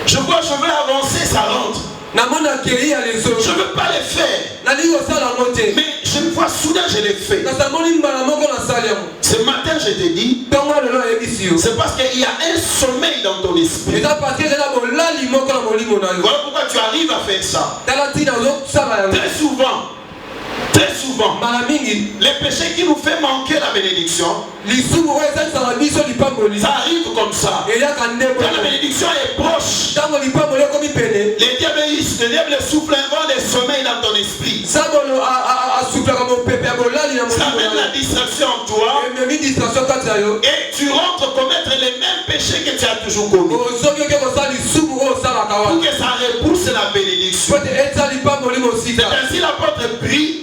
Speaker 1: je vois, je veux avancer, ça rentre.
Speaker 3: Na mona keri ya leso.
Speaker 1: Je ne veux pas les faire.
Speaker 3: Na lingo sala ngote.
Speaker 1: Mais je me vois soudain, je les fais.
Speaker 3: Na samoni mbala moko na sali yango.
Speaker 1: Ce matin, je te dis,
Speaker 3: Tongo lelo yebisi yo.
Speaker 1: c'est parce qu'il y a un sommeil dans ton esprit.
Speaker 3: Eza parce que na bolali moko na molimo na yo.
Speaker 1: Voilà pourquoi tu arrives à faire ça.
Speaker 3: Tala tina zo sala yango.
Speaker 1: Très souvent,
Speaker 3: Mala mingi.
Speaker 1: les péchés qui nous font manquer la bénédiction,
Speaker 3: Lisumu oyo ezalisaka biso lipamboli.
Speaker 1: ça arrive comme ça.
Speaker 3: Eyaka ndeko.
Speaker 1: Quand la bénédiction est proche,
Speaker 3: Ntango lipamboli ekomi pene.
Speaker 1: le diable souffle un vent de sommeil dans ton esprit.
Speaker 3: Sabolo asuflaka mopepe ya bolali na
Speaker 1: Ça
Speaker 3: molimo
Speaker 1: met
Speaker 3: na
Speaker 1: la distraction en toi
Speaker 3: ememi distraction kati na yo.
Speaker 1: et tu rentres commettre les mêmes péchés que tu as toujours commis.
Speaker 3: Ozoki oke kosala lisumu oyo osalaka
Speaker 1: Pour
Speaker 3: wana.
Speaker 1: que ça repousse la bénédiction.
Speaker 3: Po ete etya lipamboli mosika.
Speaker 1: C'est ainsi l'apôtre prie.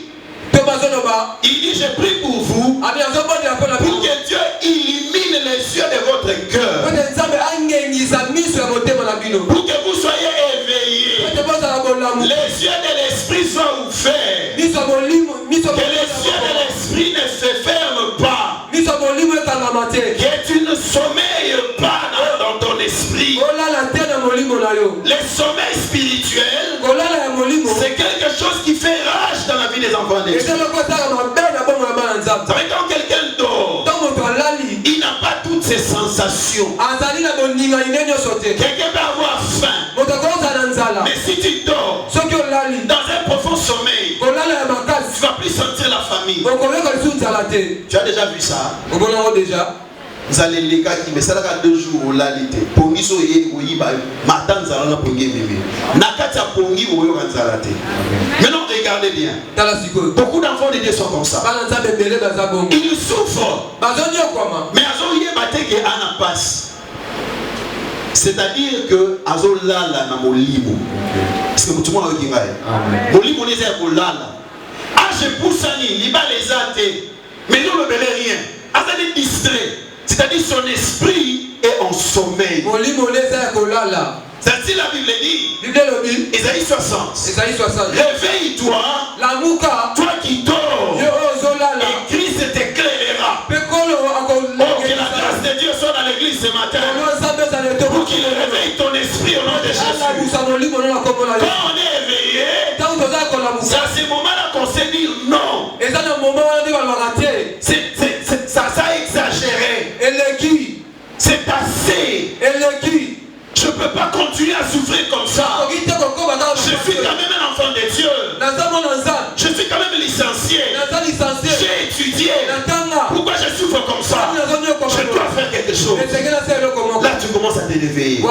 Speaker 3: To bazoloba.
Speaker 1: Il dit, je prie pour vous,
Speaker 3: Abi azobondela mpo na
Speaker 1: pour
Speaker 3: bino.
Speaker 1: que Dieu illumine les yeux de votre
Speaker 3: Po
Speaker 1: cœur,
Speaker 3: ete nzambe angengisa miso ya motema na bino.
Speaker 1: pour que vous soyez
Speaker 3: Po
Speaker 1: éveillés.
Speaker 3: ete bozala bolamu.
Speaker 1: Les yeux de l'esprit soient ouverts.
Speaker 3: Miso ya molimo. Miso ya
Speaker 1: Que les yeux de l'esprit ne se ferment pas.
Speaker 3: miso ya molimo ekangama te.
Speaker 1: Que tu ne sommeilles pas dans ton esprit.
Speaker 3: Kolala te na molimo na yo.
Speaker 1: Le sommeil spirituel,
Speaker 3: Kolala ya molimo.
Speaker 1: c'est quelque chose qui fait rage dans la vie des enfants de Dieu.
Speaker 3: Eza loko esala mabe na bomo ya bana nzambe.
Speaker 1: Ça veut dire quand quelqu'un dort,
Speaker 3: Ntango moto alali.
Speaker 1: il n'a pas toutes ces sensations.
Speaker 3: Azali na boninga ine nyonso te.
Speaker 1: Quelqu'un peut avoir faim.
Speaker 3: Moto akozala na nzala.
Speaker 1: Mais si tu dors
Speaker 3: Soki olali.
Speaker 1: dans un profond sommeil,
Speaker 3: Kolala ya
Speaker 1: tu
Speaker 3: makasi.
Speaker 1: ne vas plus sentir la famille.
Speaker 3: Okoyoka lisu nzala te.
Speaker 1: Tu as déjà vu ça?
Speaker 3: Omona yango déjà.
Speaker 1: Vous allez les gars qui me ça 2 jours au lalité. Pongi so ye oyiba matin nzala na pongi meme. Nakati ya pongi oyo nzala te. Maintenant regardez bien.
Speaker 3: Tala sikoyo.
Speaker 1: Beaucoup d'enfants de Dieu sont comme ça.
Speaker 3: Bana nzambe ebele baza bongo.
Speaker 1: Ils souffrent.
Speaker 3: Bazonyokwama.
Speaker 1: Mais azo yeba te ke ana passe. C'est-à-dire que azo lala na molimo. Parce que tout le monde a dit molimo les a kolala. Ah je pousse ani liba les ate. Mais nous ne belé rien. Azali distrait. C'est-à-dire son esprit est en sommeil.
Speaker 3: Molimo leza ya kolala.
Speaker 1: C'est-à-dire la Bible dit,
Speaker 3: Bible lobi.
Speaker 1: Isaïe 60.
Speaker 3: Esaïe 60.
Speaker 1: Réveille-toi,
Speaker 3: Lamuka.
Speaker 1: toi qui dors,
Speaker 3: Yo ozolala.
Speaker 1: et Christ t'éclairera.
Speaker 3: Pekolo
Speaker 1: Oh, que la grâce de Dieu soit dans l'église ce matin. Pour qu'il réveille ton esprit au nom de Jésus. Quand on est éveillé, c'est à ce moment-là qu'on sait dire non. Ça a exagéré. C'est assez. Je ne peux pas continuer à souffrir comme ça. Je suis quand même un enfant de Dieu. Je suis quand même licencié. J'ai étudié. Pourquoi je souffre comme ça? Je dois faire quelque chose. Là, tu commences à te réveiller.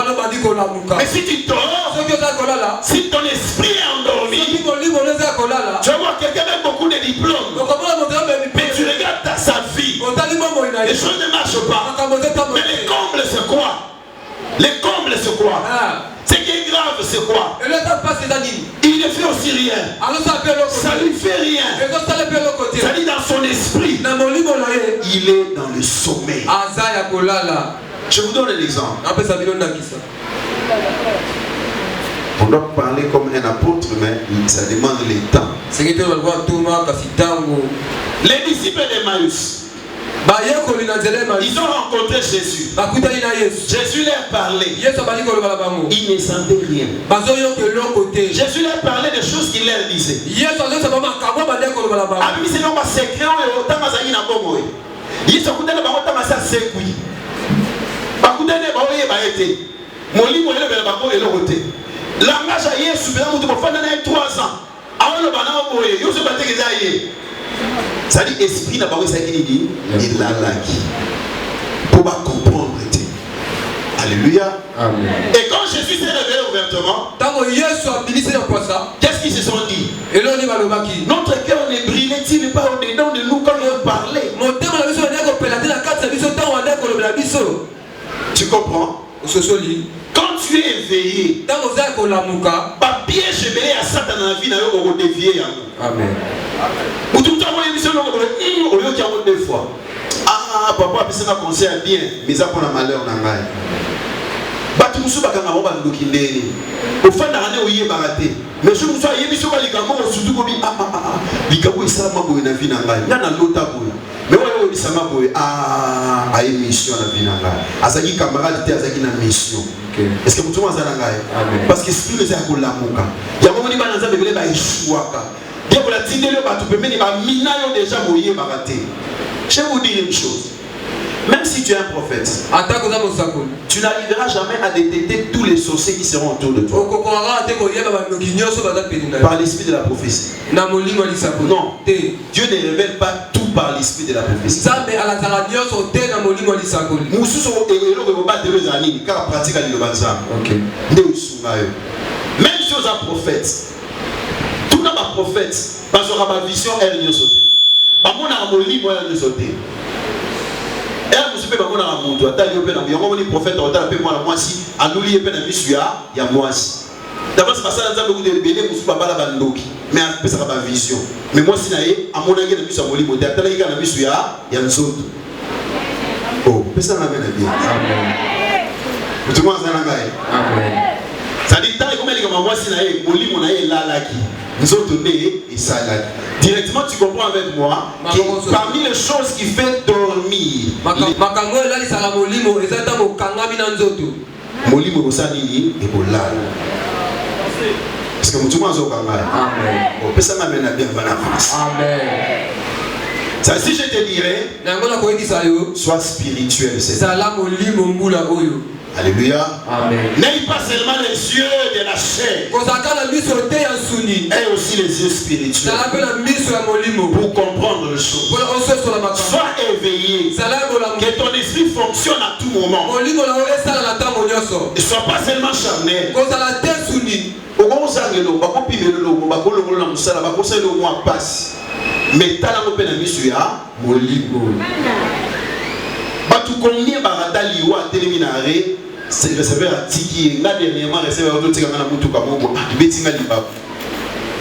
Speaker 1: Mais si tu dors, si ton esprit est endormi, tu vas voir quelqu'un avec beaucoup de diplômes. Mais tu regardes sa vie. Les choses ne marchent pas. Mais les combles, c'est quoi? Les combles, c'est quoi? Ce qui est grave, c'est quoi? Il ne fait aussi rien. Ça lui fait rien. Ça dit dans son esprit. Il est dans le sommeil. Je vous donne un exemple. On doit parler comme un apôtre, mais ça demande le temps. Les disciples d'Emmaüs, ils ont rencontré Jésus. Jésus leur parlait. Ils ne sentaient rien. Jésus leur parlait des choses qu'il leur disait. Yesu akutana bango tamasa sekui. Bakutane baoye baete. Molimo ele bela bango ele rote. Langage à Yesu bela mutu bafanda na 3 ans. Awolo bana boye, Yesu batekeza ye. Ça dit esprit na bango ça qui dit il la laki. Pour pas comprendre. Alléluia. Amen. Et quand Jésus s'est révélé ouvertement, qu'est-ce qu'ils se sont dit? Notre cœur ne brillait-il pas au-dedans de nous quand on parlait? Tu comprends? Quand tu es éveillé, papier chevelé à Satan dans la vie, on dévié. Amen. Deux fois. Ah, papa, c'est un conseil bien, mais ça pour la malheur n'a pas. Batu musu bakanga mo banduki ndeni. Ofanda ane oye barate. Mais je musu ayebi so balikango osutu ko bi likango isama boye na vie na ngai. Yana lota boye. Mais oyo bisama boye aye mission na vie na ngai. Azaki camarade te azaki na mission. Est-ce que mutu mazana ngai? Parce que esprit les a ko lamuka. Ya mo ni bana nzambe bele ba eshuaka. Dia ko la tindelo batu pemeni ba minayo déjà boye barate. Je vais vous dire une chose. Même si tu es un prophète, tu n'arriveras jamais à détecter tous les sorciers qui seront autour de toi. Par l'esprit de la prophétie. Non. Dieu ne révèle pas tout par l'esprit de la prophétie. Même si tu es un prophète, tout n'a pas prophète, parce que ma vision elle est sautée. Elle nous fait pas mon amour, toi, t'as eu peine, il prophète, on t'a appelé moi la moisi, à nous lier peine à Missuya, il y a moisi. D'abord, c'est pas ça, nous avons des bébés, nous sommes pas la bandoki, mais ça va pas vision. Mais moi, si naïe, à mon avis, la mission à mon lit, t'as eu la Missuya, il y a une autre. Oh, personne n'a bien bien. Amen. Tout le monde a un Amen. Ça dit, tant que moi, si naïe, mon lit, mon aïe, là, là, qui nous autres nés et ça là. Directement, tu comprends avec moi que parmi les choses qui fait dormir, molimo bosanini et bolal. Parce que tout le monde a on peut ça m'amener bien à la France. Amen. Ça, si je te dirais, sois spirituel, c'est ça. Alléluia. Amen. N'ayez pas seulement les yeux de la chair, et aussi les yeux spirituels pour comprendre les choses. Sois éveillé, que ton esprit fonctionne à tout moment. Ne sois pas seulement charnel. Mais tu as Batu combien barata liwa téléminaré c'est receveur à tiki nga dernièrement receveur auto tika na mutu ka bongo betinga liba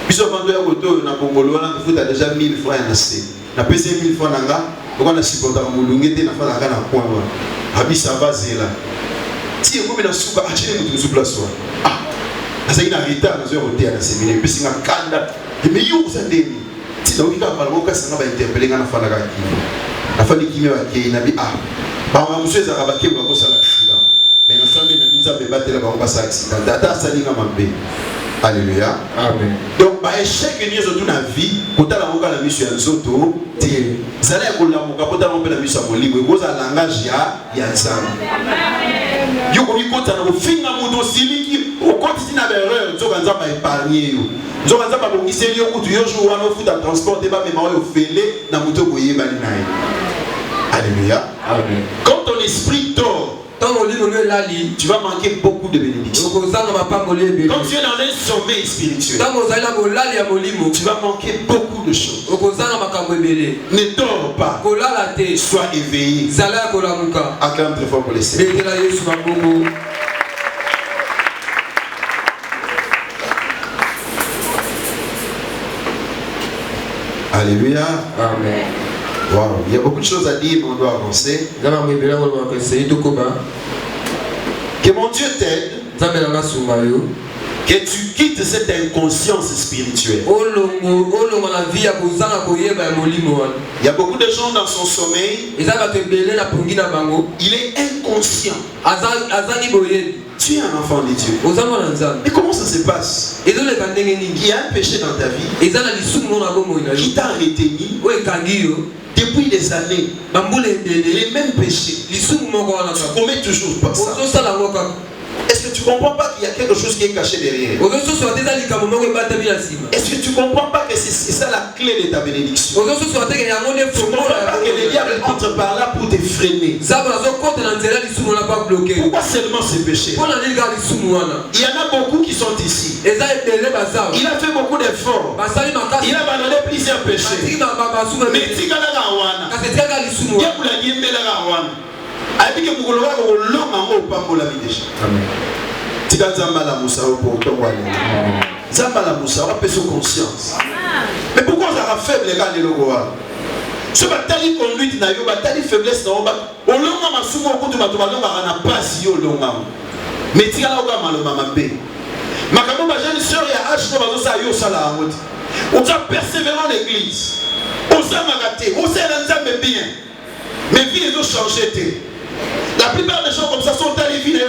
Speaker 1: biso vando ya koto na bongolo wana kufuta déjà 1000 francs na se na pese 1000 francs nanga ko na supporter mulungu te na fala kana point wa habisa bazela ti ko bina suka achine mutu supla so asa ina rita na zo hotel na séminaire bisinga kanda me yu usandeni ti na ukika pala ko kasa ngaba interpeller ngana fala ka kimo la famille qui m'a accueilli n'a dit bah on a monsieur Zarabaki on va passer l'accident mais ensemble il a dit ça peut battre là on va passer l'accident data ça dit ngambe alléluia amen donc bah échec ni zo tuna vie kota la moka la mission ya nzoto te zala ya kola moka kota la mission ya molimo ko za langage ya nzambe yo ko ikota na finga muto siliki o koti na erreur zo kanza ba épargner yo zo kanza ba bongise yo kutu yo jour wana futa transport ba mema yo fele na muto boyeba ni naye. Alléluia. Amen. Quand ton esprit dort, tu vas manquer beaucoup de bénédictions. Quand tu es dans un sommeil spirituel, tu vas manquer beaucoup de choses. Ne dors pas. Sois éveillé. Acclame très fort pour les Seigneurs. Alléluia. Amen. Wow. Il y a beaucoup de choses à dire, mais on doit avancer. Que mon Dieu t'aide. Que tu quittes cette inconscience spirituelle. Il y a beaucoup de gens dans son sommeil. Il est inconscient. Tu es un enfant de Dieu. Et comment ça se passe? Il y a un péché dans ta vie qui t'a retenu depuis des années, les mêmes péchés. Tu commets toujours pas ça. Est-ce que tu comprends pas qu'il y a quelque chose qui est caché derrière? Est-ce que tu comprends pas que c'est ça la clé de ta bénédiction? Tu comprends pas que le diable entre par là pour te freiner? Pourquoi seulement ces péchés? Il y en a beaucoup qui sont ici. Il a fait beaucoup d'efforts. Il a abandonné plusieurs péchés. Mais conscience. Mais pourquoi on a faible les gars de l'Ogoa? Ce bataille conduite na yo bataille faiblesse na oba olonga masumo ko tuma tuma longa na passe yo longa mais tika la oga malo mama be makamo ba jeune sœur ya H ko bazo sa yo sala amoti on doit persévérer en l'église on s'amagate on s'est nzambe bien mais vie ils ont changé. La plupart des gens comme ça sont arrivés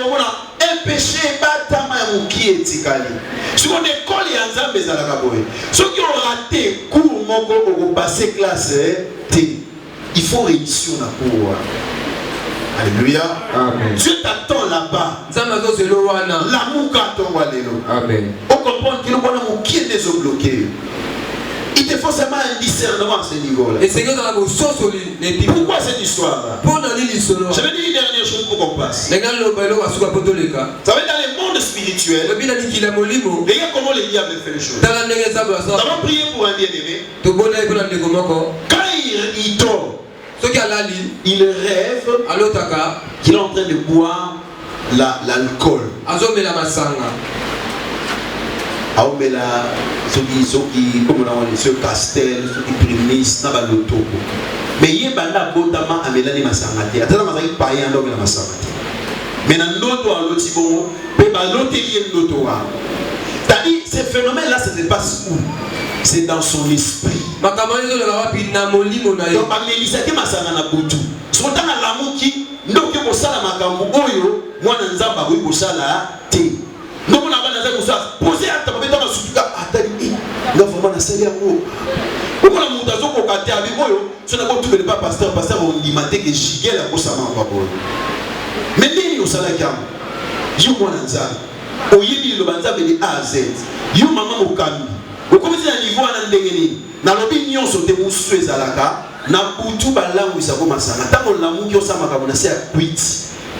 Speaker 1: un péché batama muki etikali. Sur une école et en Zambie à la Gaboé. Ceux qui ont raté cours moko au passé classe il faut réussir na cour. Alléluia. Amen. Dieu t'attend là-bas. L'amour qu'attend walelo. Amen. On comprend que nous avons muki est bloqué. Il te faut seulement un discernement à ce niveau-là. Pourquoi cette histoire-là? Je vais dire une dernière chose pour qu'on passe. Ça va être dans le monde spirituel. Regarde comment le diable fait les choses. Nous avons prié pour un bien-aimé. Quand il dort, il rêve qu'il est en train de boire l'alcool. Aomela soki comme on a dit Castel soki Primis na ba lotoko mais yebanda botama amelani masangati atana mazaki paye ando na masangati mais na ndoto aloti bongo pe ba loteli ndoto wa c'est-à-dire ce phénomène là ça se passe où? C'est dans son esprit. Donc amelisaki masanga na butu sotana lamuki ndoki kosala makambo oyo mwana nzamba ko kosala te. Non, on a posé à ta maman dans la soupe. Attendez, nous avons un salaire. Comment on a dit qu'on a été avec moi? Ce n'est pas tout le pasteur. Pasteur, on dit que j'ai la grosse maman. Mais nous, au salaire, you moi nanza. Au yébi le banza de A à Z. You maman au cambi. Au commencé à niveau à n'endengeni. Na l'opinion sur des mousses à la ca. Na poutou balangu ça commence à. Tant qu'on l'a mouillé au samaka on a c'est à quit.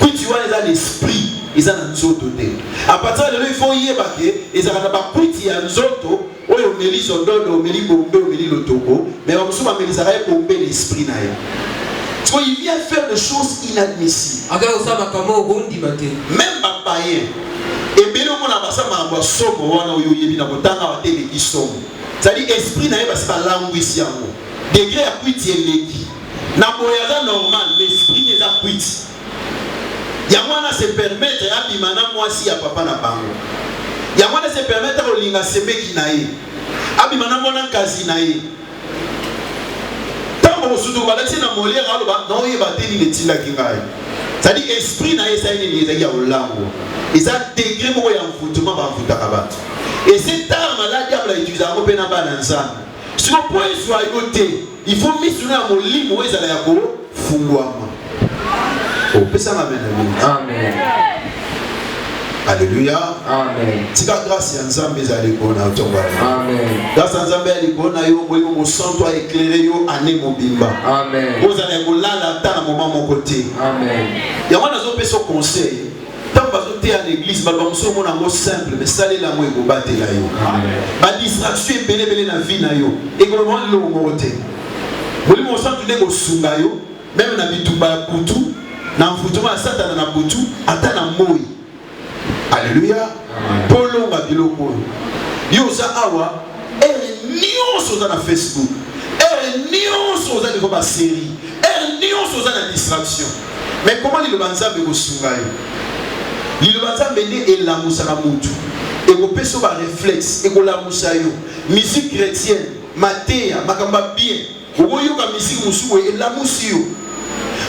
Speaker 1: Quit tu vois les esprits. Ils ont un autre côté. À partir de là, il faut y évacuer. Ils ont pas pris un autre. On met les soldats, on met les bombes, on met les lotoko. Mais on met les arrêts pour mettre l'esprit. Tu vois, il vient faire des choses inadmissibles. Même pas païen. Et bien, on a passé à ma somme, on a eu une botana, on c'est-à-dire, esprit n'a pas sa langue ici. Degré à quit, il est qui. N'a pas normal, l'esprit n'est pas quit. Yamwana se permettre à bimana moi si ya papa na bango. Yamwana se permettre au linga seme kinae. Abimana mona kazi nae. Tango sudu balati na molière aloba non yeba teni letinda kingai. Ça dit esprit nae ça ni ezaki ya olango. Eza degré moko ya mfutuma ba mfutaka batu. Et cette arme là diable a utilisé ngo pena bana nzambe. Si on point soit yoté, il faut missionner à molimo ezala ya ko fungwama. Oh, amen. Alléluia. Amen. Tika grâce à Nzambe ezali kona otonga. Amen. Grâce à Nzambe ali kona yo boyo mo santo a éclairer yo ane mobimba. Amen. Vous allez ko lala ta na moment mon côté. Amen. Ya wana zo peso conseil. Tant bazo te à l'église ba bamuso mona mo simple mais salé la mo eko batela yo. Amen. Ba distraction belé na vie na yo. Et ko mo lo mo côté. Boli mo santo ne ko sunga yo même na bitumba kutu. Na mfutuma satana na butu atana moi. Alléluia. Polo mabiloko. Yoza awa nyonso na Facebook. Nyonso za ko ba série. Nyonso za na distraction. Mais comment le banza be ko sunga yo? Le banza bende et la musaka mutu. Et ko peso ba réflexe et ko la musayo. Musique chrétienne, matéa, makamba bien. Ko yoka musique musu et la musio.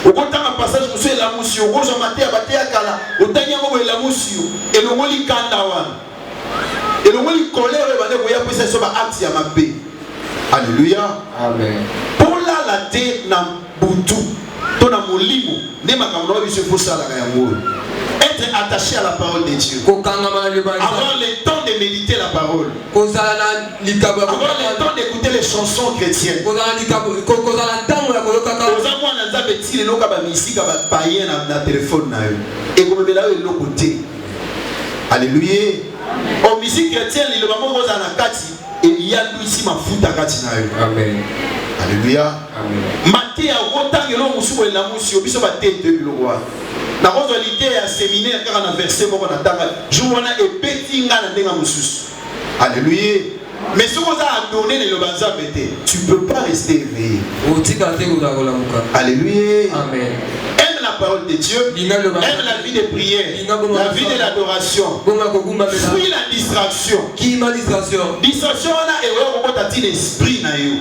Speaker 1: Au contraire, un passage pour ceux la moussio, au jour matin, abatté à Kala, au dernier moment, la moussio, et le mot li kandawan, et le mot li colère, et le mot li appuie sur ma acte, ma paix. Alléluia. Amen. Pour la terre, butu to na molimo ne makambo na biso fosala ka yango. Être attaché à la parole de Dieu. Avoir le temps de méditer la parole. Avoir le temps d'écouter les chansons chrétiennes. Alléluia. En musique chrétienne, il y a ici ma fout à Katina. Amen. Alléluia. Maté à autant que l'on moussou et la moussou, biso baté de biloua. Na causalité à séminaire car on a versé mon attanga. Jouana et bettinga na denga moussous. Alléluia. Mais ce qu'on a donné le banza bété, tu peux pas rester éveillé. Alléluia. Amen. Aime la parole de Dieu, aime la vie de prière, la vie de l'adoration. Fuis la distraction. Qui ma distraction? Distraction on a erreur au côté de l'esprit na yo.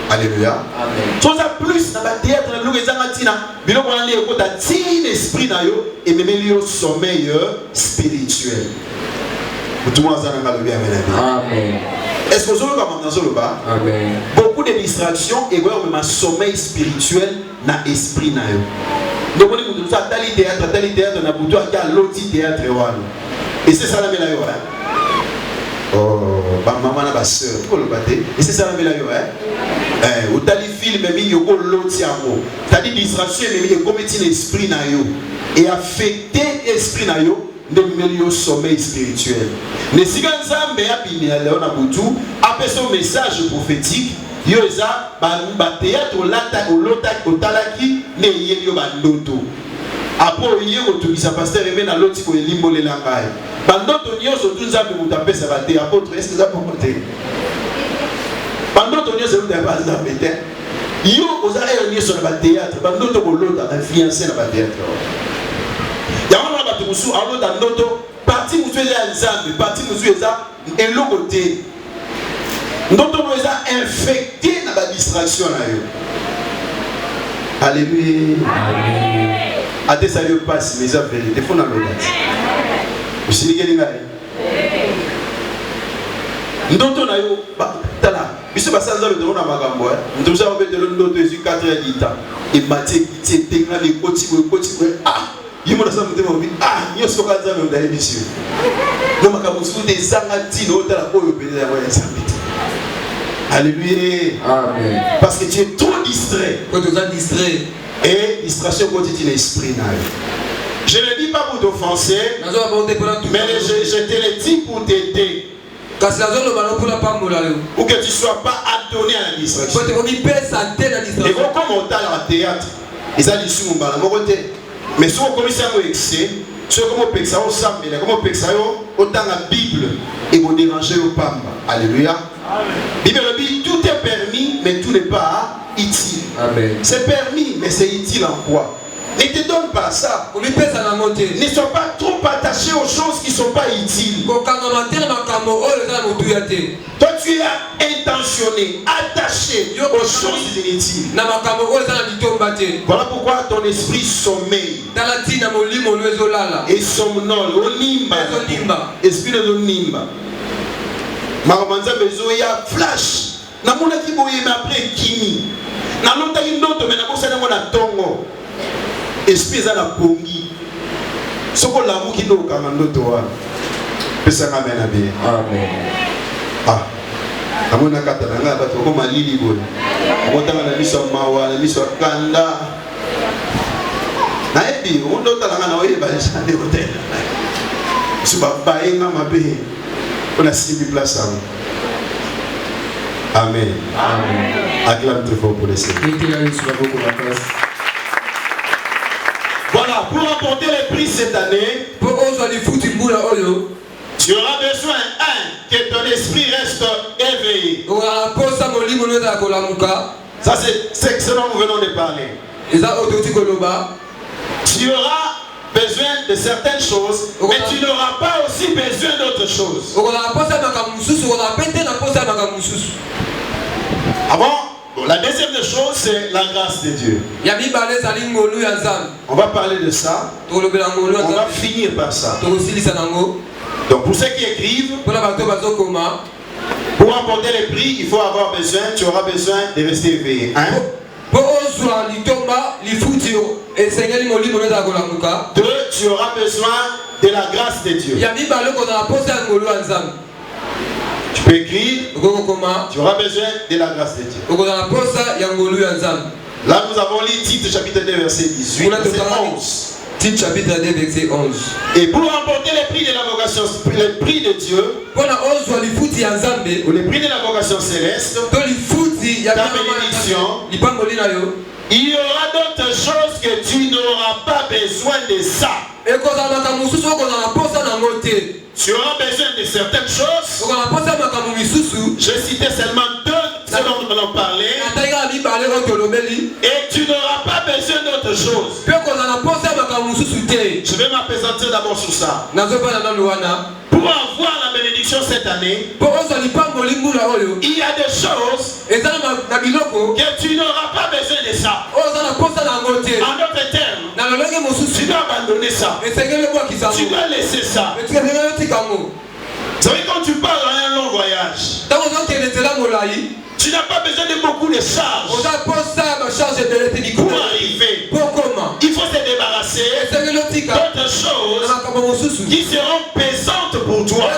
Speaker 1: Alléluia. Amen. Chose à plus dans le théâtre, dans le Zangatina, bilo on a l'écoute à l'esprit na yo et même le sommeil spirituel. Tout le monde a le bien. Amen. Est-ce que vous avez dans le bas? Amen. Beaucoup de distractions et même un sommeil spirituel na esprit na yo. Donc on dit que ça tali théâtre na buto à l'autre théâtre et c'est ça la mela yo. Oh, maman na ba sœur, tu le baté. Et c'est ça la mela yo ou tali film mais il y a l'autre amour. Tali distraction mais il y a comme un esprit na yo et affecter esprit na yo de milieu sommeil spirituel. Ne sigan zambe ya bini ya leo na butu après son message prophétique yo eza ba théâtre lata olota otalaki ne yeli yo bandoto. Après hier otubisa pasteur aimé na loti ko elimbolela ngai. Bandoto nyoso tunzambe mutapesa ba te apôtre est-ce que ça peut monter? Bandoto nyoso mutapesa ba te. Yo oza ayo nyoso na ba théâtre bandoto ko lota influencer na ba théâtre. Yamana ba tumusu alo da ndoto parti musu eza nzambe parti musu eza eloko te. Ndoto mo eza infecté na ba distraction na yo. Alléluia. Amen. Ate ça lui passe mais ça vérité faut na l'audace. Usini gelinga. Ndoto na yo tala biso basanza le na makambo ndoto za obetelo ndoto ezu 4 heures d'ita et maté qui tenga les koti ah yimo na samu tema obi nyoso kanza me ndali biso no makambo su de sangati no tala ko yo bele ya waya sambiti. Alléluia. Amen. Parce que tu es trop distrait. Quand tu es distrait. Et distraction quotidienne l'esprit. Je ne dis pas pour t'offenser, mais je te le dis pour t'aider. Ou que tu ne sois pas adonné à la distraction. Et comme on t'a dans le théâtre, ils ont dit sur mon ballon. Mais si on commence à excès, si on commence à s'amener, comment on ça autant la Bible et vous déranger au pamba. Alléluia. Bible dit tout est permis, mais tout n'est pas utile. C'est permis, mais c'est utile en quoi? Ne te donne pas ça. Ne sois pas trop attaché aux choses qui ne sont pas utiles. Toi tu es intentionné, attaché aux choses inutiles. Voilà pourquoi ton esprit sommeille. Et somnole, au nimba. Esprit de nimba. Maramanza bezoya flash. Namona ki boye mais après kimi. Na lota ki ndoto mais na bosa na mona tongo. Esprit za na pongi. Soko lamu ki ndo kama ndoto wa. Pesa kama na bien. Amen. Amona kata na ngaba to ko malili boye. Amotanga na miso mawa na miso kanda. Na ebi ndo talanga na oye ba chande hotel. Suba baenga mabe. On a 6 000 places à vous. Amen. Amen. Acclame très fort pour les Seigneurs. Voilà, pour remporter les prix cette année, tu auras besoin, que ton esprit reste éveillé. Ça, c'est ce dont nous venons de parler. Tu auras besoin de certaines choses, mais tu n'auras pas aussi besoin d'autres choses. Avant, la deuxième des choses, c'est la grâce de Dieu. On va parler de ça. On va finir par ça. Donc pour ceux qui écrivent, pour remporter les prix, il faut avoir besoin, tu auras besoin de rester éveillé. Hein?
Speaker 3: ozwa litomba lifuti esengeli molimo neza kolamuka.
Speaker 1: 2, tu auras besoin de la grâce de Dieu.
Speaker 3: Ya mibale kozala posa ya ngolu ya Nzambe.
Speaker 1: Tu peux écrire,
Speaker 3: Okokoma.
Speaker 1: tu auras besoin de la grâce de Dieu.
Speaker 3: Okozala posa ya ngolu ya Nzambe.
Speaker 1: Là, nous avons lu Tite chapitre 2, verset 18, verset 11.
Speaker 3: Tite chapitre 2, verset 11.
Speaker 1: Et pour remporter les prix de la vocation, les prix de Dieu, ou les prix de la vocation céleste, ta bénédiction, il y aura d'autres choses que tu n'auras pas besoin de ça. Tu auras besoin de certaines choses. Je citais seulement 2 selon nous allons parler. Et tu n'auras pas besoin d'autre chose. Je vais m'appesantir d'abord sur ça. Pour avoir la bénédiction cette année, il y a des choses que tu n'auras pas besoin de ça. En d'autres termes, tu dois abandonner ça. Tu dois laisser ça. Vous savez, quand tu pars dans un long voyage, tu n'as pas besoin de beaucoup de charges pour arriver. Il faut se débarrasser d'autres choses qui seront pesantes pour toi,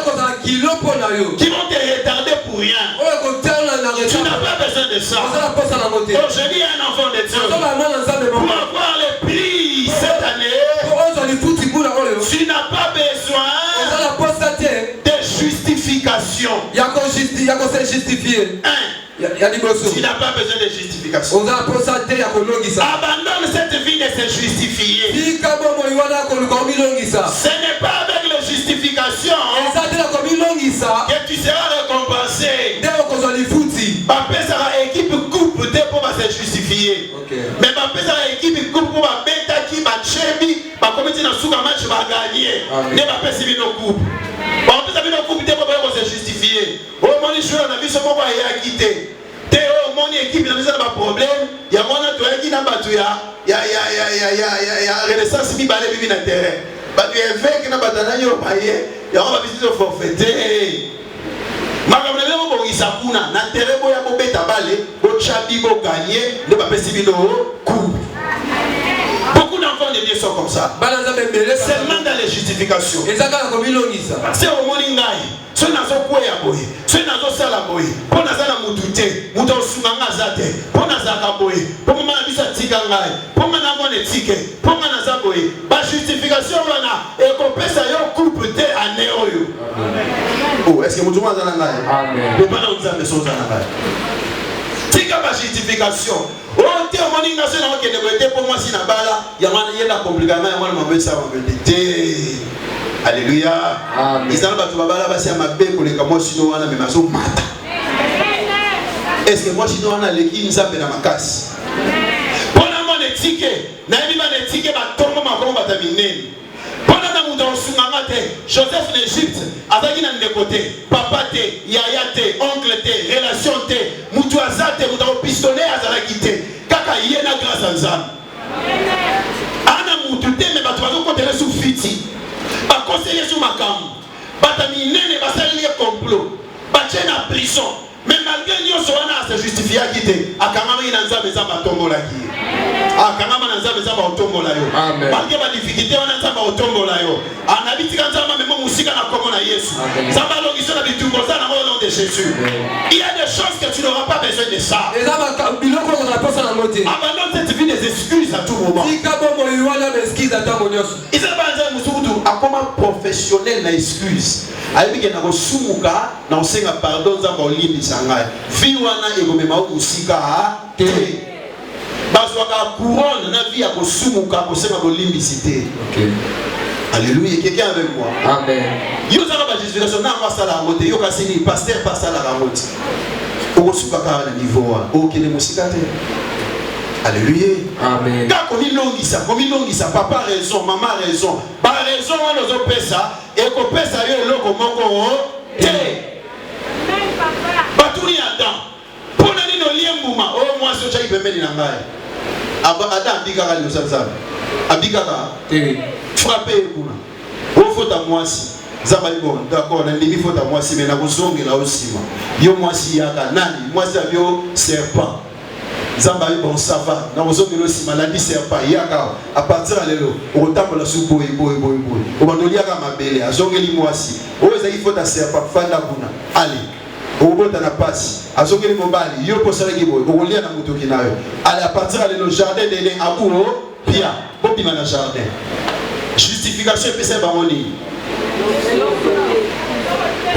Speaker 1: qui vont te retarder pour rien. Tu n'as pas besoin de ça. Donc je dis à un enfant de Dieu, pour avoir les prix cette année, tu n'as pas besoin de justification. Tu n'as pas besoin de justification. Abandonne cette vie de se justifier. Ce n'est pas avec la justification que tu seras récompensé. Papa sera équipe coupe pour se justifier. Mais papa sera équipe coupe pour bêta qui va chebi, va commettre un sous match va gagner. Ne va pas suivre nos coupes. Papa sera nos coupes pour se justifier. Oh mon Dieu, on a vu ce moment il a quitté. Théo, mon équipe, il a un problème. Il y a mon autre qui n'a pas tué. Il y a renaissance mi balé bibi na terrain. Bah tu es fait que n'a pas d'année au paye. Il y a on va visiter au forfaité. Makamele mo bongisakuna na terrain boya bo beta balé, bo chabi bo gagner, ne pas pesibi no coup. Beaucoup d'enfants de Dieu sont comme ça. Seulement dans les justifications. C'est au morning night. Ce n'est pas quoi ya boy. Ce n'est pas ça la boy. Pour na zala mutute, muto sunganga zate. Pour na zaka boy. Pour na bisa tika ngai. Pour na ngone tike. Pour na za boy. Ba justification wana et qu'on pesa yo coupe te année oyo. Oh, est-ce que muto mazala ngai? Amen. Le bana uzambe soza ngai. Tika ba justification. Oh, t'es au morning national qui ne pour moi si na bala, ya mana yenda compliquement ya mana mabé ça mabé. Alléluia. Amen. Est-ce que moi je dois aller qui nous appelle à ma casse? Pendant mon étiquette, Joseph d'Égypte, avec un côté, papa te, yaya te, oncle te, relation te, mutuaza te, mouton pistolet à Zarakite, kaka yena grâce à Zam. Ana moutute, mais tu vas continuer sous fiti. Ba conseiller sur ma cam. Batami nene basali le complot. Bache na prison. Mais malgré nous soana se justifier quitter. Akangama ina nzambe za batombo la ki. Akangama na nzambe za batombo la yo. Malgré ba difficulté wana nzambe batombo la yo. Anabitika nzamba memo musika na komo na Yesu. Nzamba logiso na bitumbo za na au nom de Jésus. Il y a des choses que tu n'auras pas besoin de ça. Abandonne cette vie des excuses à tout moment. Ils comment professionnel na excuse ayebike na kosumuka na osenga pardon za olimbisa ngai vi wana ekomema okusika te bazwaka couronne na vie ya kosumuka kosenga kolimbisi te. Alléluia. Quelqu'un avec moi? Amen. Yo zaka ba justification na masala ngote yo kasini pasteur pasala ngote okosuka ka na niveau wa okene musika te. Alléluia. Amen. Comme il longisa, papa raison, maman raison. Par raison, on nous pesa et qu'on pesa yo le comment te. Baturi Adam. Pour nani no liemuma, oh moi so chai pembeni na ngai. Adam bigara le sabza. Abigara. Frapper kuna. Au faute à moi si. Zabali bon, d'accord, na limi faute à moi si mais na kozongi la aussi. Yo moi si yaka nani, moi si avio serpent. Zamba bon ça va. Na ozo kelo si maladie serpa yaka à partir de lelo au tambola su boy. O bandolia ka mabele azongeli mwasi. Oza il faut ta serpa fanda kuna. Allez. O bota na passe. Azongeli mobali yo posala ki boy. O lia na mutoki na yo. Allez à partir de lelo jardin de abuo pia. Bobi na jardin. Justification pesa bamoni.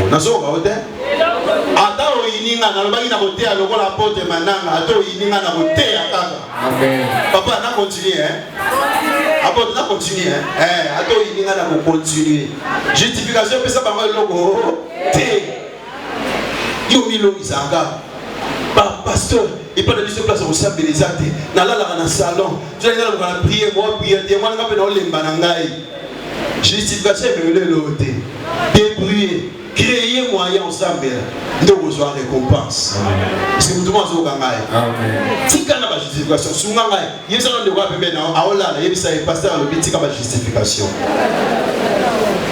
Speaker 1: Nazo ba hote. Ata oyininga na lobaki na kote ya lokola pote mananga ata oyininga na kote ya kaka. Amen. Papa na continuer Apote na continuer ata oyininga na ko continuer. Justification pesa bango loko te. Yo milo izanga. Pasteur, il peut donner ce place au sein de l'Ézate. Na la na salon. Tu vas aller na prier moi prier moi na pe na olemba na ngai. Justification me le lote. Débrouiller. Créer moyen ensemble de recevoir récompense. Parce que tout le monde a tika na justification. Sunga ngai, yesa ndo de quoi pembe na aola na yebisa e pasteur le tika ba justification.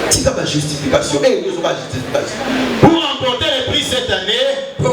Speaker 1: Tika ba justification. Yo ba justification. Pour remporter le prix cette année, il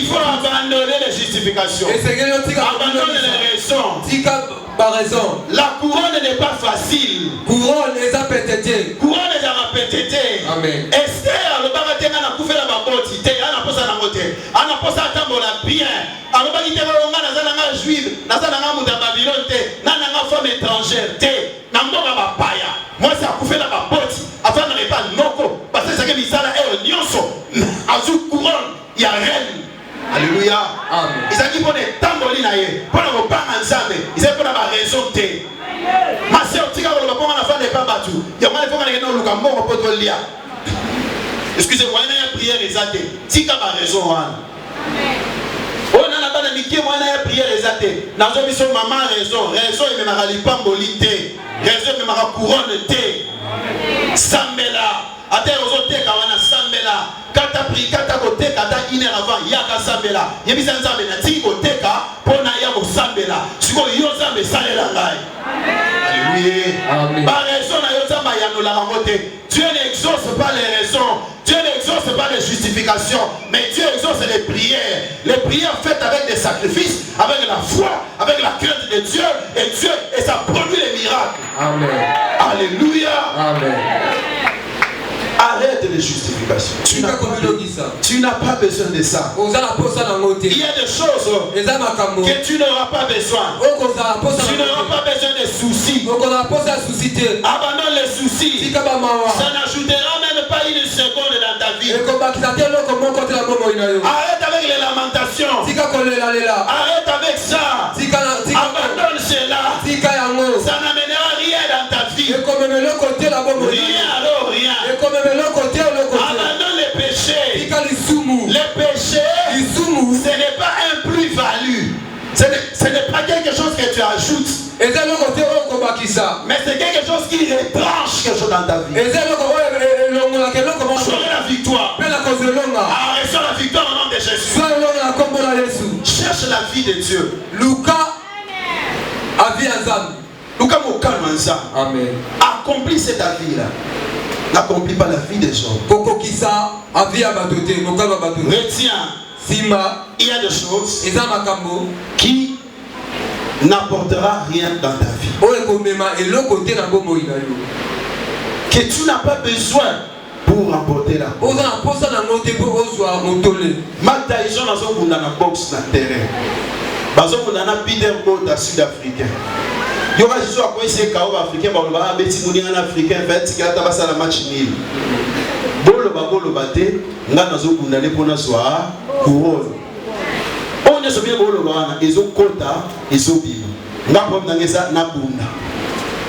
Speaker 1: faut abandonner les justifications. Abandonner les raisons. Tika par raison. La couronne n'est pas facile. Couronne les a pétété. Couronne les a pétété. Amen. Esther, le baratenga na koufé la baboti. Te, ana posa na moté. Ana posa tambola bien. Ana ba ite rolonga na zana juive. Na zana muda Babylone te. Na femme étrangère te. Na mboka ba paya. Moi c'est a koufé la baboti. Afin de ne pas noko. Parce que c'est que misala est nyonso. Azu couronne. Ya reine. Alléluia. Amen. Ils ont dit pour des tambourines pour ne pas ensemble. Ils ont pour la raison T. Ma sœur, tu as le bon enfant n'est pas battu. Il y a moins de fois qu'on est dans le camp pour te lire. Excusez-moi, il y a une prière exatée. Tu as raison. On a pas de Mickey, moi, il y a une prière exatée. Dans une mission, maman raison. Raison, il m'a rallié pas molité. Raison, il m'a couronne T. Sambela. A terre aux autres, quand on a Sambela. Quand tu as pris, quand tu as côté, quand tu as une heure avant, il y a qu'à Sambela. Il y a mis un Sambela. Tu as côté, pour n'a y a qu'à Sambela. Si vous avez un Sambela, ça est là. Alléluia. Par raison, il y a un Sambela. Dieu n'exauce pas les raisons. Dieu n'exauce pas les justifications. Mais Dieu exauce les prières. Les prières faites avec des sacrifices, avec la foi, avec la crainte de Dieu. Et ça produit les miracles. Amen. Alléluia. Amen. Arrête les justifications. Tu n'as pas besoin de ça. Il y a des choses que tu n'auras pas besoin. Tu n'auras pas besoin de soucis. Abandonne les soucis. Ça n'ajoutera même pas une seconde dans ta vie. Arrête avec les lamentations. Arrête avec ça. Abandonne cela. Ça n'amènera rien dans ta vie. Rien alors rien. Abandonne les péchés. Les péchés, ce n'est pas un plus-value. Ce n'est pas quelque chose que tu ajoutes. Mais c'est quelque chose qui retranche quelque chose dans ta vie. J'aurai la victoire. Reçois la victoire au nom de Jésus. Cherche la vie de Dieu. Luka Amen. Accomplis cette vie-là. N'accomplis pas la vie des hommes. Retiens, il y a des choses qui n'apportera rien dans ta vie. Que tu n'as pas besoin pour remporter la boxe. Matt Tyson a dans la boxe dans le terrain. Dans Peter Bota sud-africain. Il y aura des gens qui sont africains, qui sont africains, qui sont en match nul. Bolo bate, nga nazo kundale pona soa couronne. On est bien bolo bana, ils ont kota, ils ont bima. Nga pom nangeza na bunda.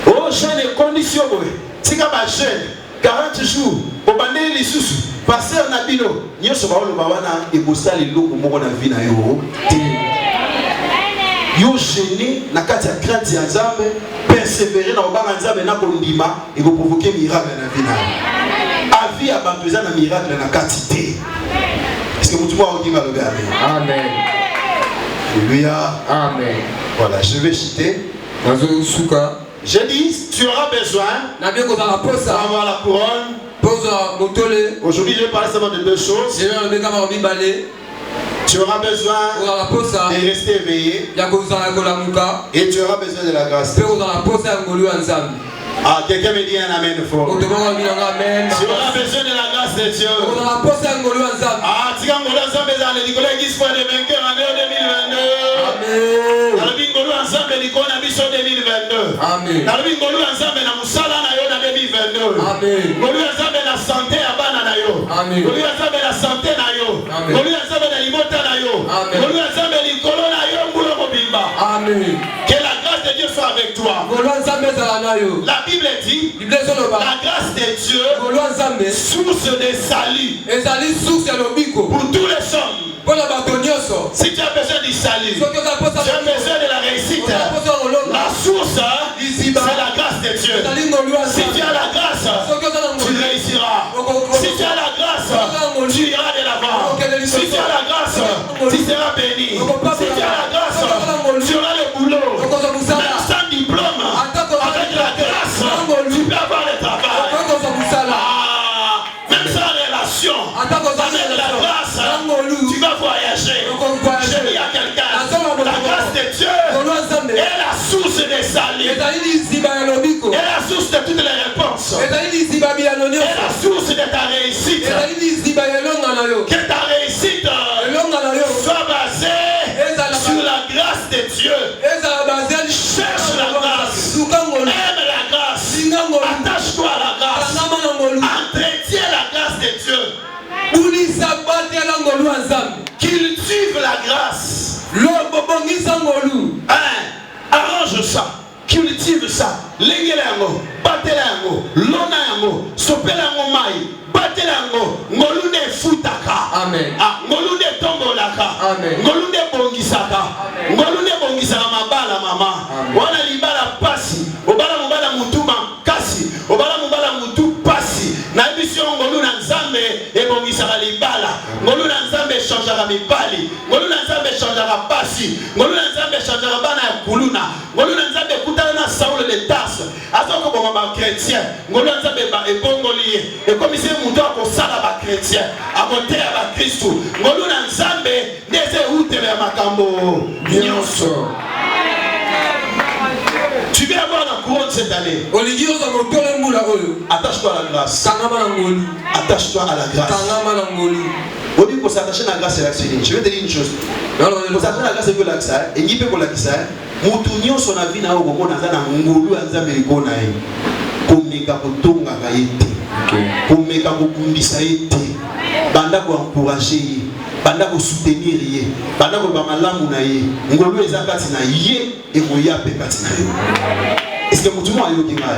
Speaker 1: Oh jeune condition boy. Tika ba jeune 40 jours, obande lisusu, passer na bino, nyoso ba bolo bana e bosali loko moko na vie na yo. Yo génie na kati ya crainte ya Nzambe, persévérer na obanga Nzambe na kondima et ko provoquer miracle na vie na. Avis a baptisé na miracle na quantité. Est-ce que vous pouvez dire amen? Amen. Alléluia. Amen. Voilà, je vais citer. J'ai dit, tu auras besoin d'avoir la couronne. Aujourd'hui, je vais parler seulement de deux choses. Tu auras besoin
Speaker 3: ozala posa
Speaker 1: de rester éveillé
Speaker 3: ya kozala kolamuka
Speaker 1: et tu auras besoin de la grâce.
Speaker 3: mpe kozala posa ya ngolu ya nzambe.
Speaker 1: Ah, quelqu'un me dit un amen fort.
Speaker 3: oto moko alobi nanga amen.
Speaker 1: Tu auras besoin de la grâce de Dieu.
Speaker 3: kozala posa ya ngolu ya nzambe.
Speaker 1: Ah, tika ngolu ya nzambe ezala likolo ya église pour les vainqueurs en 2022.
Speaker 3: Amen.
Speaker 1: Nalobi ngolu ya nzambe likolo na biso 2022.
Speaker 3: Amen.
Speaker 1: Nalobi ngolu ya nzambe na musala na yo na 2022.
Speaker 3: Amen.
Speaker 1: Ngolu ya nzambe na santé ya bana na yo.
Speaker 3: Amen.
Speaker 1: Ngolu ya nzambe na santé na yo.
Speaker 3: Amen.
Speaker 1: Ngolu ya nzambe na libota na yo.
Speaker 3: Amen.
Speaker 1: Ngolu ya nzambe likolo na yo ngulo mobimba.
Speaker 3: Amen.
Speaker 1: Que la grâce de Dieu soit avec toi.
Speaker 3: ngolu ya nzambe ezala na yo.
Speaker 1: La Bible dit
Speaker 3: Bible ezoloba
Speaker 1: la grâce de Dieu,
Speaker 3: ngolu ya nzambe
Speaker 1: source de salut
Speaker 3: ezali source ya lobiko
Speaker 1: pour tous les hommes.
Speaker 3: mpo na bato nyonso.
Speaker 1: Si tu as besoin du salut,
Speaker 3: soki oza posa
Speaker 1: tu as besoin de la réussite.
Speaker 3: oza posa ya kolonga
Speaker 1: La source,
Speaker 3: liziba
Speaker 1: c'est la grâce de Dieu.
Speaker 3: ezali ngolu ya
Speaker 1: Si tu
Speaker 3: nzambe.
Speaker 1: as la grâce,
Speaker 3: soki oza na
Speaker 1: tu
Speaker 3: ngolu
Speaker 1: réussiras. Si tu as la grâce, tu iras de l'avant. Si tu as la grâce, tu seras béni. Si tu as la grâce, tu auras le boulot.
Speaker 3: okozwa
Speaker 1: Même
Speaker 3: mosala
Speaker 1: sans diplôme, avec la grâce, tu peux avoir le travail.
Speaker 3: okozwa mosala
Speaker 1: Ah, même sans relation,
Speaker 3: ata kozwa
Speaker 1: avec la grâce,
Speaker 3: ngolu
Speaker 1: tu vas voyager. Je dis à quelqu'un, la grâce de Dieu
Speaker 3: ngolu ya nzambe
Speaker 1: est la source des salut.
Speaker 3: ezali liziba ya lobiko
Speaker 1: Et la source de toutes les réponses.
Speaker 3: ezali liziba bilano
Speaker 1: Et
Speaker 3: nyonso
Speaker 1: la source de ta réussite.
Speaker 3: ezali liziba ya elonga na yo
Speaker 1: Que ta réussite
Speaker 3: elonga na yo
Speaker 1: soit basée sur la grâce de Dieu.
Speaker 3: ezala bazali
Speaker 1: Cherche la grâce.
Speaker 3: luka ngolu
Speaker 1: Aime la grâce.
Speaker 3: linga ngolu
Speaker 1: Attache-toi à la grâce.
Speaker 3: tangama na ngolu
Speaker 1: Entretiens la grâce de Dieu.
Speaker 3: bulisa batela ngolu ya nzambe
Speaker 1: Cultive la grâce.
Speaker 3: lobobongisa ngolu
Speaker 1: Hein? Arrange ça. Cultive ça. Lengela yango. Batela yango. Lona yango. Sopela yango mai. Batela yango. Ngolunde futaka.
Speaker 3: Amen.
Speaker 1: Ah, ngolunde tombolaka.
Speaker 3: Amen.
Speaker 1: Ngolunde bongisaka.
Speaker 3: Amen.
Speaker 1: Ngolunde bongisaka mabala mama.
Speaker 3: Amen.
Speaker 1: Wana libala pasi. Obala mobala mutuma kasi. Obala mobala mutu pasi. Na emission ngolu na nzambe ebongisaka libala. Ngolu na nzambe changera mibali. Ngolu na nzambe changera pasi. Ngolu na nzambe changera bana ya kuluna. Ngolu na nzambe kutana na Saul de Tarse. Azoko bonga ba chrétien. Ngolu na nzambe ba ebongoli. E comme si muto akosala ba chrétien. Akoteya ba Kristo. Ngolu na nzambe ndeze utele ya makambo nyonso. Tu veux avoir la couronne cette année.
Speaker 3: olingi ozwa motole mbula oyo
Speaker 1: Attache-toi à la grâce.
Speaker 3: tangama na ngolu
Speaker 1: Attache-toi à la grâce.
Speaker 3: tangama na ngolu
Speaker 1: On dit qu'on s'attache à la grâce et la grâce. Je vais te dire une chose. Pour s'attacher à la grâce et la grâce, et n'y peut pas la grâce. Moutounion son avis na ogo mona zana ngolu anzambe likona ye. Komeka kotonga ka yete. Komeka kokundisa yete. Banda ko encourager ye. Banda ko soutenir ye. Banda ko ba malamu na ye. Ngolu ezakati na ye et koya pe kati na yo. Est-ce que mutumo ayo kinga?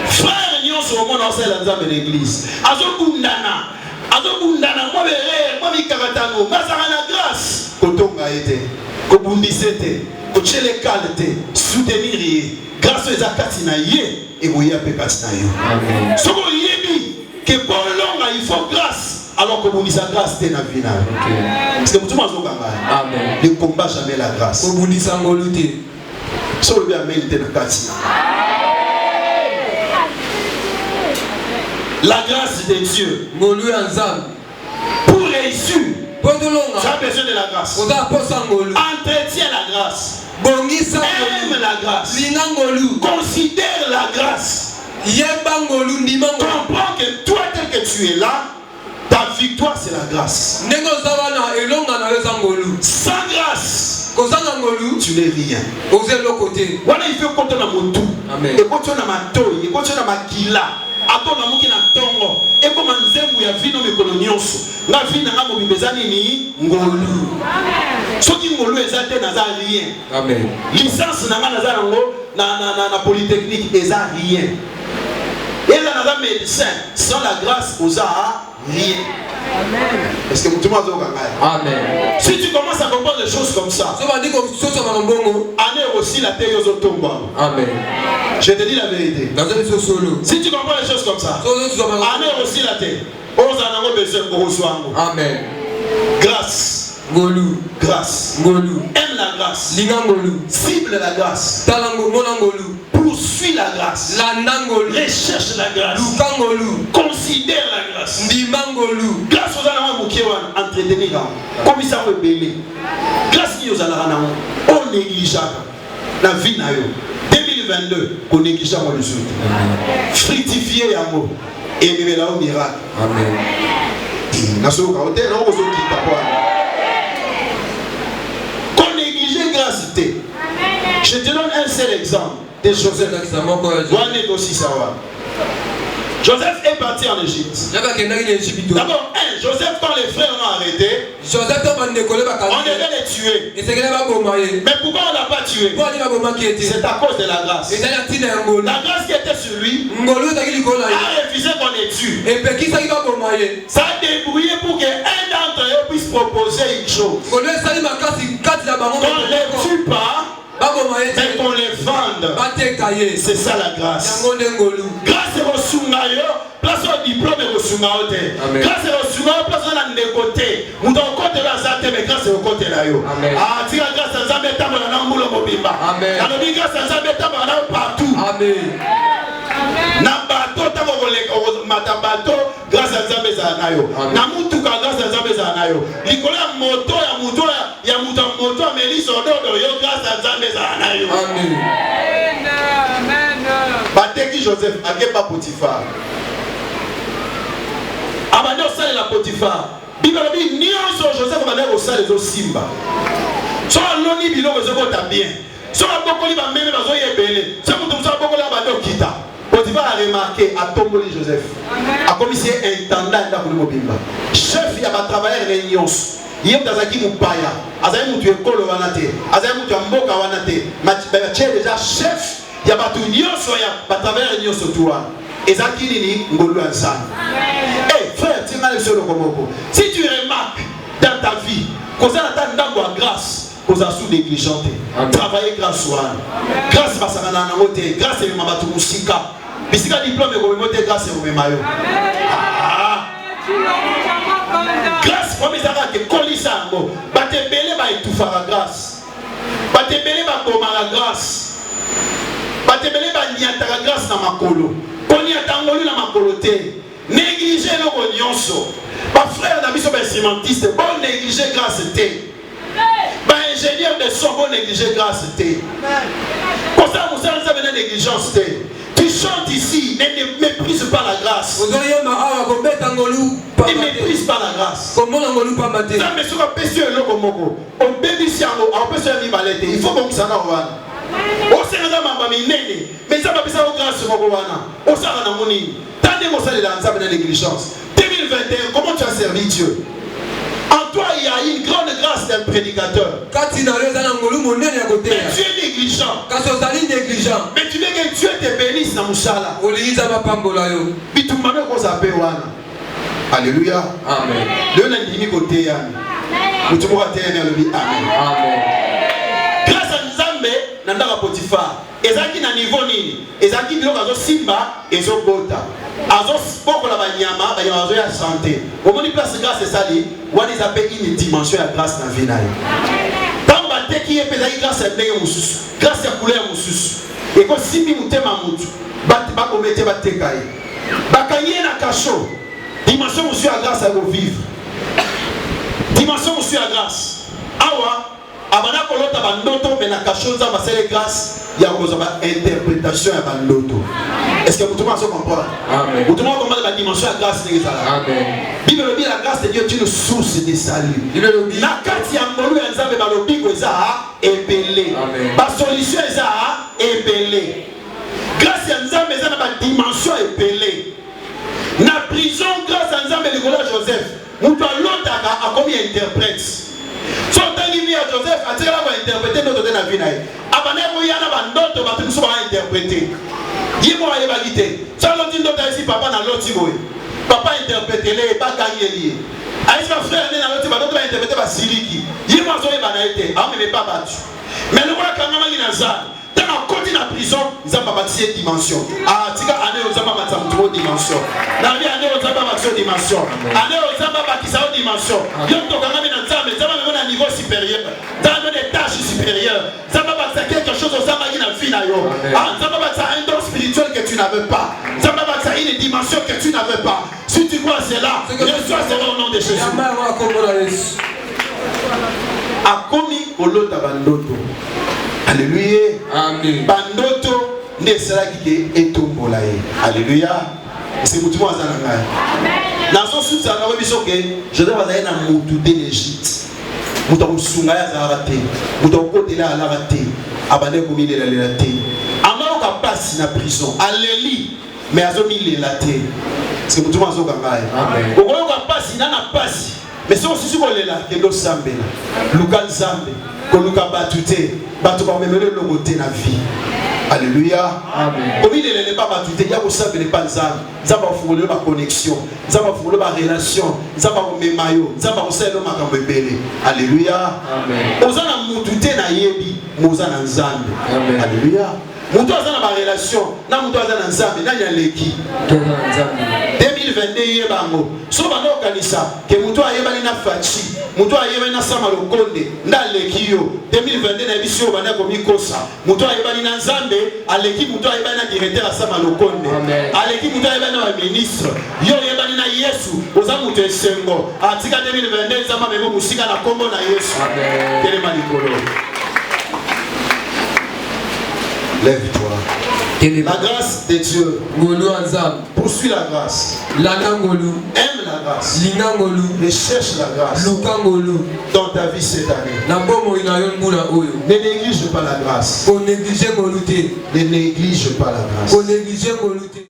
Speaker 1: Frère nyonso au monde enseigne l'ensemble de l'église. Azokundana. Azokundana moi bere, moi mikakatano. Mazara na grâce. Kotonga yete. Kobundisete. Kochele kalete. Soutenir ye. Grâce aux akati na ye et koya pe kati na yo. Soko yebi que bon longa il faut grâce. Alors que vous sa grâce t'es na vina. Parce que mutumo azokanga.
Speaker 3: Amen.
Speaker 1: Ne combat jamais la grâce.
Speaker 3: obundisa ngolu te
Speaker 1: So le bien mérité na kati. La grâce de Dieu
Speaker 3: ngolu ya nzambe
Speaker 1: pour réussir.
Speaker 3: po
Speaker 1: Tu
Speaker 3: tolonga
Speaker 1: as besoin de la grâce.
Speaker 3: oza posa ngolu
Speaker 1: Entretiens la grâce.
Speaker 3: bongisa
Speaker 1: Aime
Speaker 3: ngolu
Speaker 1: la grâce.
Speaker 3: linga ngolu
Speaker 1: Considère la grâce.
Speaker 3: yeba ngolu ndima ngolu
Speaker 1: Comprends que toi tel que tu es là, ta victoire c'est la grâce.
Speaker 3: ndenge oza wana elonga na yo eza ngolu
Speaker 1: Sans grâce,
Speaker 3: kozanga ngolu
Speaker 1: tu n'es rien.
Speaker 3: oza eloko te
Speaker 1: Voilà il faut qu'on te na motu.
Speaker 3: Amen.
Speaker 1: Et quand tu na matoi, et quand tu na makila. Atona muki na tongo. Et comme nzembu ya vino mikolo nyonso. Na vina ngamo bibezani ni ngolu. Soki ngolu ezate na za rien.
Speaker 3: amen
Speaker 1: Licence na nga na za nango na polytechnique eza rien. Et là na za médecin sans la grâce oza rien. Est-ce que tout le monde a
Speaker 3: amen
Speaker 1: Si tu commences à comprendre des choses comme ça,
Speaker 3: so bandi kososama na mbongo
Speaker 1: année aussi la terre yozo tomba.
Speaker 3: amen
Speaker 1: Je te dis la vérité.
Speaker 3: naza biso solo
Speaker 1: Si tu comprends les choses comme ça,
Speaker 3: so ozosama
Speaker 1: année aussi la terre. Oza nango besoin pour reçoire.
Speaker 3: amen
Speaker 1: Grâce,
Speaker 3: ngolu
Speaker 1: grâce.
Speaker 3: ngolu
Speaker 1: Aime la grâce.
Speaker 3: linga ngolu
Speaker 1: Cible la grâce.
Speaker 3: tala mona ngolu
Speaker 1: Poursuis la grâce.
Speaker 3: landa ngolu
Speaker 1: Recherche la grâce.
Speaker 3: luka ngolu
Speaker 1: Consulte considère la grâce.
Speaker 3: Ndimangolu.
Speaker 1: Grâce aux années où on entretenir comme ça on belé. Grâce aux années on néglige la vie na yo. 2022 on néglige moi le jour. Fructifier amour et vivre là au miracle.
Speaker 3: Amen.
Speaker 1: Nasoka hôtel on ozo kita kwa. Qu'on néglige grâce té. Je te donne un seul exemple de Joseph. Aussi savoir. Joseph est parti en Égypte. D'abord, Joseph, quand les frères l'ont arrêté, on devait les tuer. Mais pourquoi on ne l'a pas tué? C'est à cause de la grâce. La grâce qui était sur lui a refusé qu'on les tue. Ça a débrouillé pour qu'un d'entre eux puisse proposer une chose. Qu'on ne les tue pas. Mais qu'on les vende. C'est ça la grâce. Grâce au Sungayo, place au diplôme au Sungayo. Grâce au Sungayo, place au côté. Nous devons côté la santé, mais grâce au côté là. Ah, tu as grâce à Zambeta, on a un moulin mobimba. Amen. Grâce à Zambeta, on a partout. Amen. Nabato, matabato, grâce à Zambeza nayo. Namutuka grâce à Zambeza nayo. Nicolas moto ya moto Mélisse Ododo yo grâce à Zambeza nayo. Amen. Bateki Joseph akepa Potiphar. Abane osale la Potiphar. Bible dit nyonso Joseph abane osale zo simba. So aloni biloko ezokota bien. So abokoli ba meme bazo yebele. So mutu so abokoli abane okita. Potiphar a remarqué, a tomboli Joseph. A commissaire intendant dans le mobimba. Chef, il y a un travailleur réunion. Il y a un qui nous paye. Azaï moutou école wanate. Azaï moutou amboka wanate. Mais déjà chef, il y a un union soya, un travailleur réunion sur toi. Et ça qui dit, ngolu ansan. Eh frère, tu m'as laissé le komoko. Si tu remarques dans ta vie, qu'on a dans la grâce, qu'on a sous négligenté. Travailler grâce à grâce à Basana Namote, grâce à Mamatu Moussika. Bisika diplôme et remonter grâce à Mayo. Grâce pour mes arabes que Colisango, Batebele va étouffer la grâce. Batebele va bomber la grâce. Batebele va niata la grâce dans ma colo. Koniatangolu dans ma coloté. Négliger nos nyonso. Ma frère Nabiso est cimentiste, bon négliger grâce té. Ma ingénieur de son bon négliger grâce té. Pour ça, vous savez, ça venait négligence té. Tu chantes ici, ne méprise pas la grâce. Ne méprise pas la grâce. Il faut que ça mais ça va grâce. 2021, comment tu as servi Dieu? En toi, il y a une grande grâce d'un prédicateur. Mais tu es négligent. Mais tu veux que Dieu te bénisse dans Moussala. Alléluia. Amen. Grâce à Nzambe, Nandara Potiphar. Ezaki na niveau nini? Ezaki biloko azo simba, ezo bota. Azo boko la banyama, banyama azo ya santé. Au moins place grâce c'est ça dit, on les appelle une dimension de grâce dans vie naï. Tant batte qui est pesé grâce à ndenge mususu, grâce à couleur mususu. Et ko simbi mutema mutu, batte ba ko mete batte kai. Bakanye na kasho. Dimension mususu à grâce à go vivre. Dimension mususu à grâce. Awa abana kolota bandoto mais na kasho za basele grâce. Il y a une interprétation à l'auto. Est-ce que vous pouvez comprendre? Amen. Vous pouvez comprendre la dimension de la grâce de Dieu. Amen. Bible dit la grâce de Dieu est une source de salut. La carte y a molu ensemble dans le bigo ça épelé. La solution ça épelé. Grâce à ensemble ça dans la dimension épelée. Na prison grâce à ensemble le gars Joseph. Nous doit l'autre à combien interprète. So tangi à Joseph a tiré la interpréter notre de la vie naïe. Abaneko yana bandoto batu so ba interpréter. Yimo aye ba gité. Ça l'autre ndoto ici papa na l'autre boy. Papa interpréter les pas gagner lié. Aïe ma frère na l'autre ba d'autres interpréter ba siliki. Yimo so ba na été. Ah mais pas battu. Mais le roi quand même il a ça. Dans la côté de la prison, ils ont pas bâti cette dimension. Ah, tika année aux pas bâti une dimension. La vie année aux pas bâti une dimension. Année aux pas bâti une dimension. Yom to quand même dans ça, mais ça va même à un niveau supérieur. Dans des tâches supérieures. Ça va bâti quelque chose aux pas qui n'a vie. na yo. Nzambe bâtir un don spirituel que tu n'avais pas. Nzambe bâtir une dimension que tu n'avais pas. Si tu crois cela, reçois cela au nom de Jésus. Akomi kolota bandoto. Alléluia. Amen. Bandoto ne sera qui est etombola. Alléluia. C'est pour tout le monde. Amen. Dans son soutien, je dois aller dans le monde de l'Égypte. Je dois aller dans le monde de l'Égypte. Je passe dans la prison. Alléluia. Mais je vais la terre. C'est pour tout le monde. Amen. Je passe dans la passe. Mais si on se dit que là, que l'eau sambe, Luka Zambe, que Luka Batute, Batu va même le côté la vie. Alléluia. Amen. Comme il n'est pas battu, il y a aussi des pas Zambe. Zamba fourni ma connexion, Zamba fourni ma relation, Zamba me maillot, Zamba aussi le ma kambebele. Alléluia. Amen. Ozana mutute na yebi, mozana Zambe. Alléluia. Mutu azana ma relation, na mutu azana Zambe, na yaleki. 2022 yebango so bana okanisa ke mutu ayebani na fachi mutu ayebani na sama lokonde ndaleki yo 2022 na bisio bana ko mikosa mutu ayebani na Nzambe aleki mutu ayebani na directeur sama lokonde aleki mutu ayebani na ministre yo yebani na Yesu oza mutu esengo atika 2022 Nzamba mebo musika na kombo na Yesu kele malikolo. Lève-toi. La grâce de Dieu. Poursuis la grâce. Aime la grâce. Recherche la grâce. Dans ta vie cette année. Ne néglige pas la grâce. Ne néglige pas la grâce.